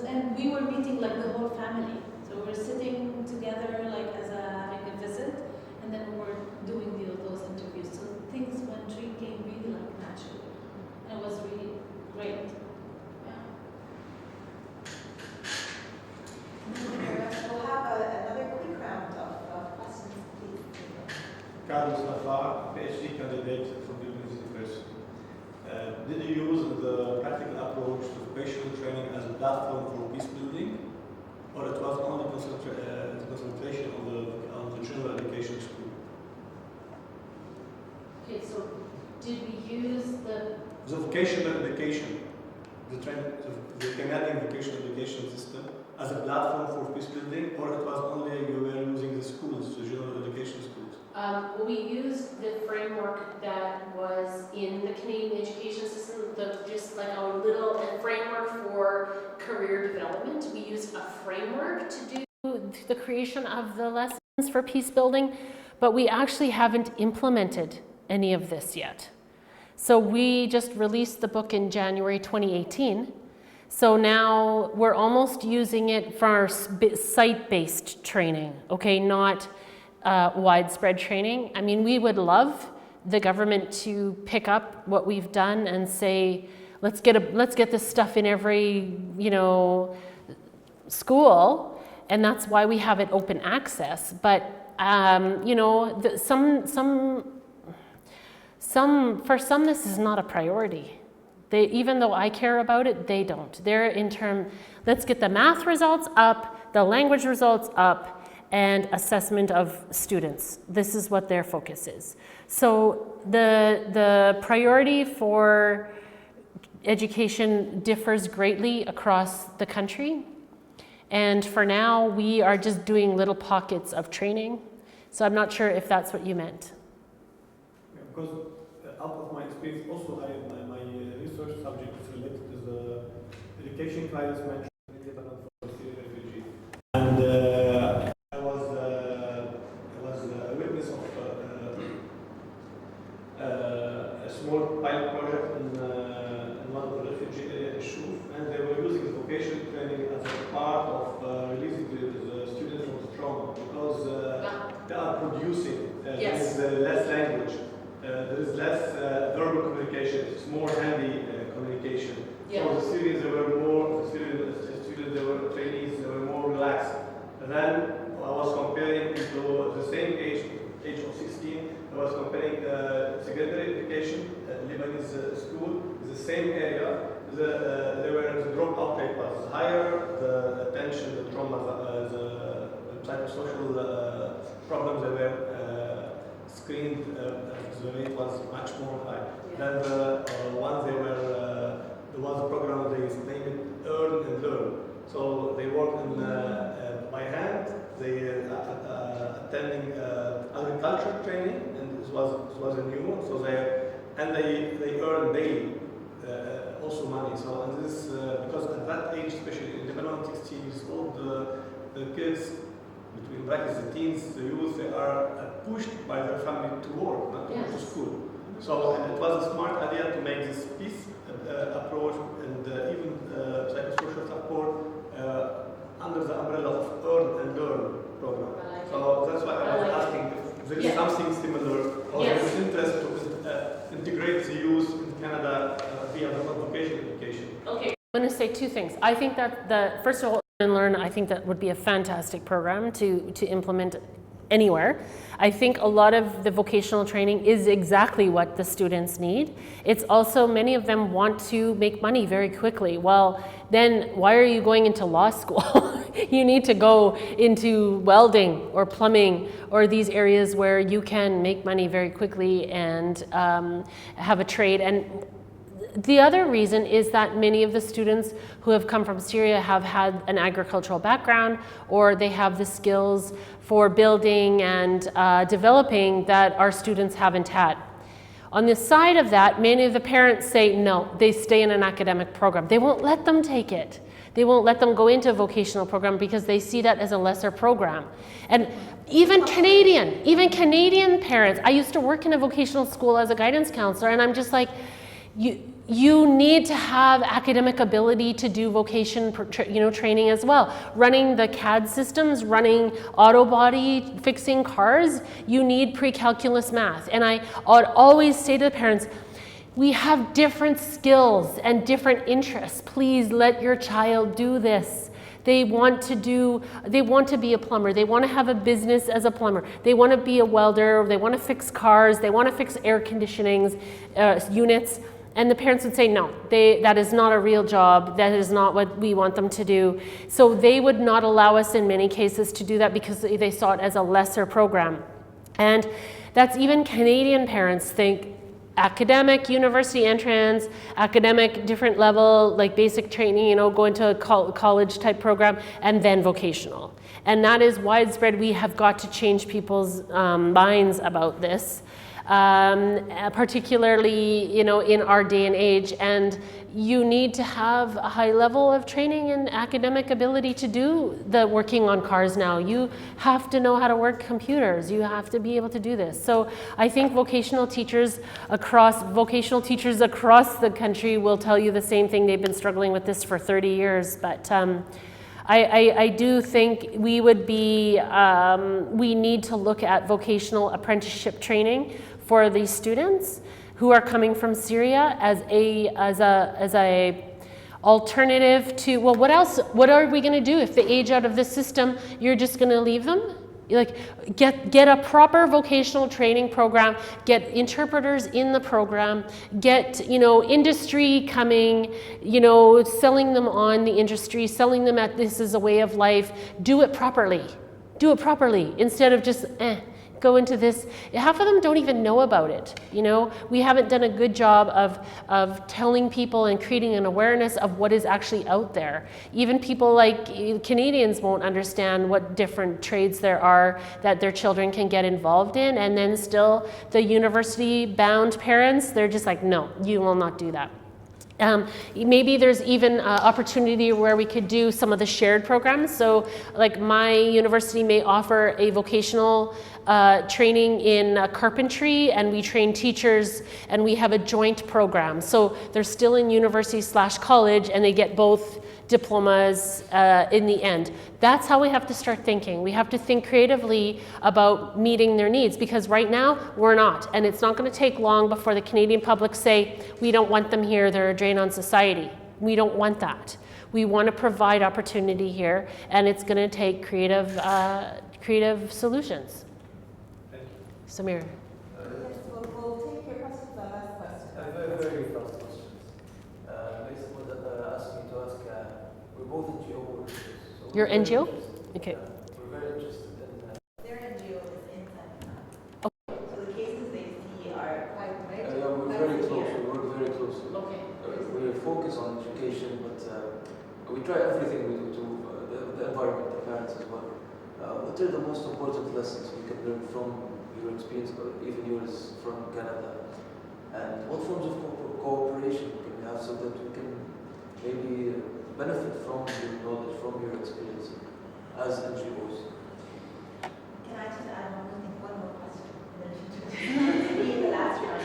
Speaker 7: and we were meeting like the whole family. So we were sitting together like as having a visit, and then we were doing those interviews. So things came really like naturally, and it was really great.
Speaker 1: We'll have another quick round of questions, please.
Speaker 8: Carlos Nafar, PhD candidate from the University. Did you use the practical approach to vocational training as a platform for peace building, or it was only concentration on the general education school?
Speaker 2: Okay, so did we use the
Speaker 8: vocational education, the Canadian vocational education system, as a platform for peace building, or it was only you were using the schools, the general education schools?
Speaker 2: We used the framework that was in the Canadian education system, just like a little framework for career development. We used a framework to do the creation of the lessons for peace building, but we actually haven't implemented any of this yet. So we just released the book in January 2018. So now we're almost using it for our site-based training, okay, not widespread training. I mean, we would love the government to pick up what we've done and say, let's get this stuff in every, school, and that's why we have it open access. But for some this is not a priority. Even though I care about it, they don't. They're let's get the math results up, the language results up, and assessment of students. This is what their focus is. So the priority for education differs greatly across the country. And for now, we are just doing little pockets of training. So I'm not sure if that's what you meant.
Speaker 8: Yeah, because out of my experience, also my research subject is related to the education crisis mentioned in Lebanon for Syrian refugees. And I was a witness of a small pilot project in one of the refugee areas in Shuf, and they were using vocational training as a part of releasing the students from the trauma, because they are producing.
Speaker 2: Yes.
Speaker 8: There is less language. There is less verbal communication. It's more handy communication.
Speaker 2: Yeah.
Speaker 8: So the Syrians, they were trainees, they were more relaxed. And then I was comparing to the same age of 16. I was comparing secondary education at Lebanese school, the same area. The dropout rate was higher. The attention, the trauma, the psychosocial problems they were screened. The rate was much more high than the ones there was a program they named it Earn and Learn. So structured training, and this was a new one. So they earn daily also money. So and this because at that age, especially in Lebanon, 16 years old, the kids between brackets, the teens, the youth, they are pushed by their family to work, not to go to school. So and it was a smart idea to make this peace approach and even psychosocial support under the umbrella of Earn and Learn program. So that's why I was asking if there is something similar or there is interest to integrate the youth in Canada via the vocational education.
Speaker 2: Okay. I'm going to say two things. I think that first of all, and Learn, I think that would be a fantastic program to implement anywhere. I think a lot of the vocational training is exactly what the students need. It's also, many of them want to make money very quickly. Well, then why are you going into law school? You need to go into welding or plumbing or these areas where you can make money very quickly and have a trade. And the other reason is that many of the students who have come from Syria have had an agricultural background, or they have the skills for building and developing that our students haven't had. On the side of that, many of the parents say no, they stay in an academic program. They won't let them take it. They won't let them go into a vocational program because they see that as a lesser program. And even Canadian parents, I used to work in a vocational school as a guidance counselor, and I'm just like, you need to have academic ability to do vocation training as well. Running the CAD systems, running auto body, fixing cars, you need pre-calculus math. And I would always say to the parents, we have different skills and different interests. Please let your child do this. They want to be a plumber. They want to have a business as a plumber. They want to be a welder. They want to fix cars. They want to fix air conditioning units. And the parents would say, no, that is not a real job. That is not what we want them to do. So they would not allow us in many cases to do that because they saw it as a lesser program. And that's even Canadian parents think academic, university entrance, academic, different level, like basic training, go into a college type program, and then vocational. And that is widespread. We have got to change people's minds about this. Particularly, in our day and age, and you need to have a high level of training and academic ability to do the working on cars now. You have to know how to work computers. You have to be able to do this. So I think vocational teachers across the country will tell you the same thing. They've been struggling with this for 30 years, but I do think we need to look at vocational apprenticeship training for these students who are coming from Syria as a alternative to, well, what else? What are we going to do if they age out of the system? You're just going to leave them? Get a proper vocational training program, get interpreters in the program, get industry coming, selling them on the industry, selling them at this is a way of life. Do it properly instead of just go into this. Half of them don't even know about it. We haven't done a good job of telling people and creating an awareness of what is actually out there. Even people like Canadians won't understand what different trades there are that their children can get involved in, and then still the university-bound parents, they're just like, no, you will not do that. Maybe there's even opportunity where we could do some of the shared programs. So like my university may offer a vocational training in carpentry, and we train teachers, and we have a joint program. So they're still in university/college, and they get both diplomas in the end. That's how we have to start thinking. We have to think creatively about meeting their needs, because right now we're not, and it's not going to take long before the Canadian public say, we don't want them here, they're a drain on society. We don't want that. We want to provide opportunity here, and it's going to take creative solutions. Samir.
Speaker 1: Yes, we'll take your questions, the last question.
Speaker 9: Very fast questions. Basically, asked me to ask, we're both NGO workers. So
Speaker 2: Your NGO? Okay.
Speaker 9: We're very interested in
Speaker 1: Their NGO is inside. So the cases they see are quite right.
Speaker 9: we're very close. We work very closely.
Speaker 2: Okay.
Speaker 9: We focus on education, but we try everything we do to the environment, the parents as well. What are the most important lessons we can learn from your experience, or even yours from Canada. And what forms of cooperation can we have so that we can maybe benefit from your knowledge, from your experience as NGOs?
Speaker 1: Can I just add one more question? Maybe the last one.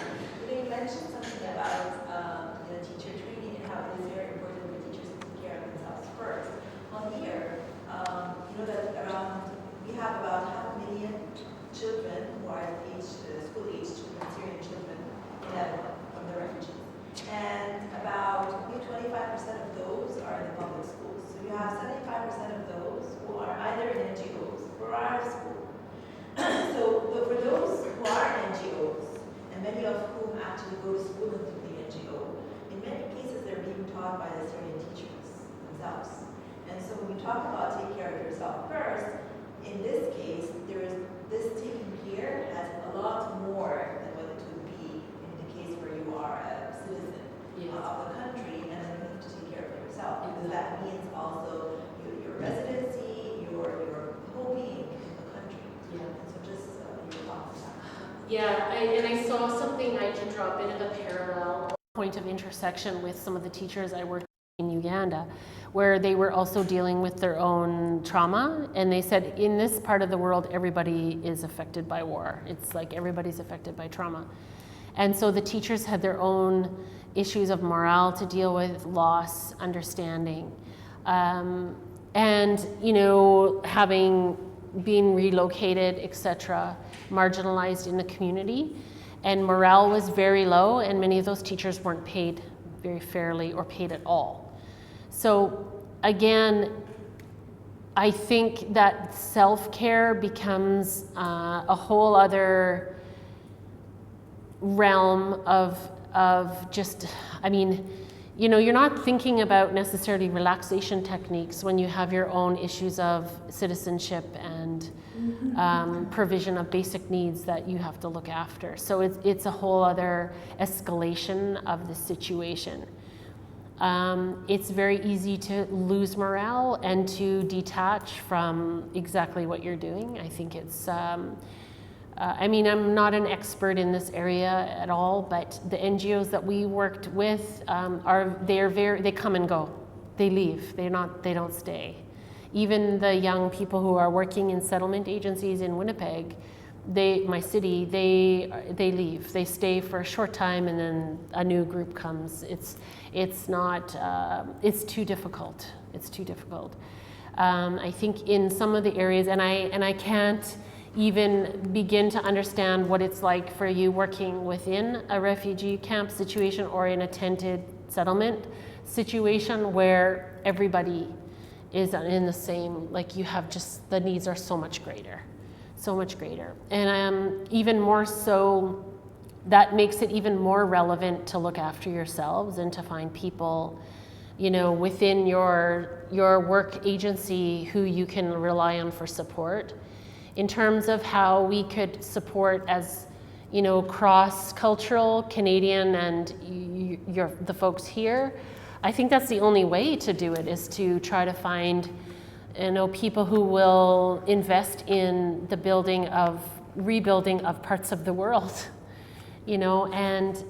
Speaker 1: You mentioned something about teacher training and how it is very important for teachers to take care of themselves first. Well, here, you know that we have about 500,000 children who are school-age children, Syrian children, in Lebanon from the refugees. And about 25% of those are in the public schools. So you have 75% of those who are either in NGOs or out of school. So for those who are in NGOs, and many of whom actually go to school into the NGO, in many cases they're being taught by the Syrian teachers themselves. And so when we talk about take care of yourself first, in this case, this taking care has a lot more than what it would be in the case where you are a citizen of the country and then you need to take care of yourself. Because that means also your residency, your whole being in the country.
Speaker 2: Yeah.
Speaker 1: And so just your thoughts on that.
Speaker 2: Yeah, and I saw something I can drop in a parallel point of intersection with some of the teachers I worked in Uganda, where they were also dealing with their own trauma, and they said in this part of the world everybody is affected by war. It's like everybody's affected by trauma. And so the teachers had their own issues of morale to deal with, loss, understanding, and having been relocated, etc., marginalized in the community, and morale was very low, and many of those teachers weren't paid very fairly or paid at all. So again, I think that self-care becomes a whole other realm of just, you're not thinking about necessarily relaxation techniques when you have your own issues of citizenship and provision of basic needs that you have to look after. So it's a whole other escalation of the situation. It's very easy to lose morale and to detach from exactly what you're doing. I think it's, I'm not an expert in this area at all, but the NGOs that we worked with they come and go. They leave, they don't stay. Even the young people who are working in settlement agencies in Winnipeg, my city, they leave. They stay for a short time and then a new group comes. It's too difficult. It's too difficult. I think in some of the areas, and I can't even begin to understand what it's like for you working within a refugee camp situation or in a tented settlement situation where everybody is in the same, like you have just, the needs are so much greater. So much greater. And even more so, that makes it even more relevant to look after yourselves and to find people, within your work agency who you can rely on for support. In terms of how we could support as, cross-cultural Canadian and the folks here, I think that's the only way to do it, is to try to find people who will invest in the rebuilding of parts of the world, and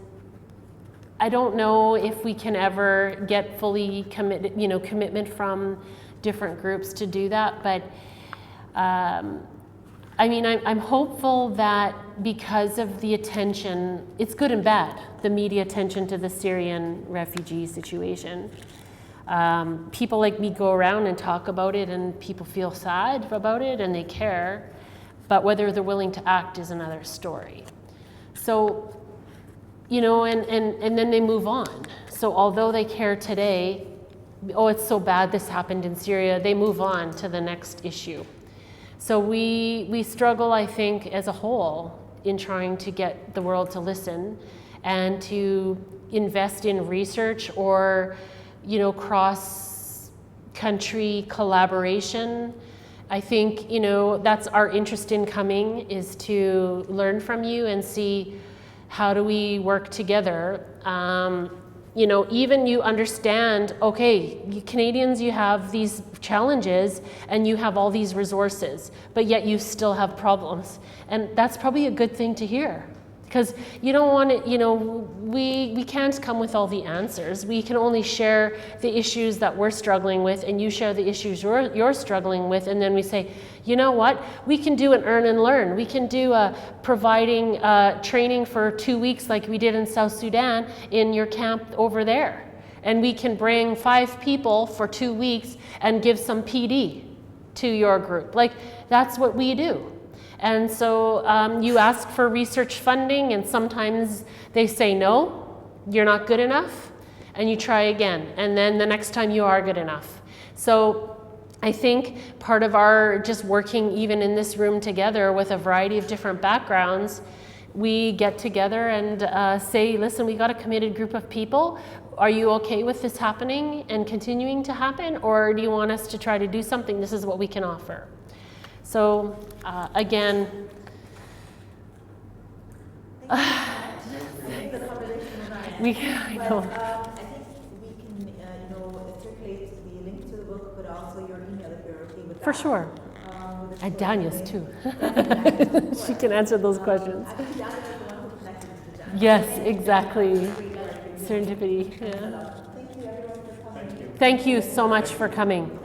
Speaker 2: I don't know if we can ever get fully committed, commitment from different groups to do that, but I'm hopeful that because of the attention, it's good and bad, the media attention to the Syrian refugee situation. People like me go around and talk about it and people feel sad about it and they care, but whether they're willing to act is another story. So, and then they move on. So although they care today, oh, it's so bad this happened in Syria, they move on to the next issue. So we struggle, I think, as a whole in trying to get the world to listen and to invest in research or cross-country collaboration. I think, that's our interest in coming, is to learn from you and see how do we work together. you know, even you understand, okay, you Canadians, you have these challenges and you have all these resources, but yet you still have problems. And that's probably a good thing to hear. Because you don't want to, you know, we can't come with all the answers. We can only share the issues that we're struggling with, and you share the issues you're struggling with, and then we say, you know what, we can do an earn and learn. We can do providing training for 2 weeks like we did in South Sudan in your camp over there. And we can bring 5 people for 2 weeks and give some PD to your group. Like, that's what we do. And so you ask for research funding, and sometimes they say no, you're not good enough, and you try again, and then the next time you are good enough. So I think part of our just working even in this room together with a variety of different backgrounds, we get together and say, listen, we got a committed group of people. Are you okay with this happening and continuing to happen, or do you want us to try to do something? This is what we can offer. So again, we I know.
Speaker 1: I think we can, you know, circulate the link to the book, but also your email if you're okay with that.
Speaker 2: For sure. And Dania's too. She can answer those questions.
Speaker 1: I think Dania is the one who connected with the Dania.
Speaker 2: Yes, exactly. Serendipity. Yeah.
Speaker 1: Thank you everyone for coming.
Speaker 2: Thank you so much for coming.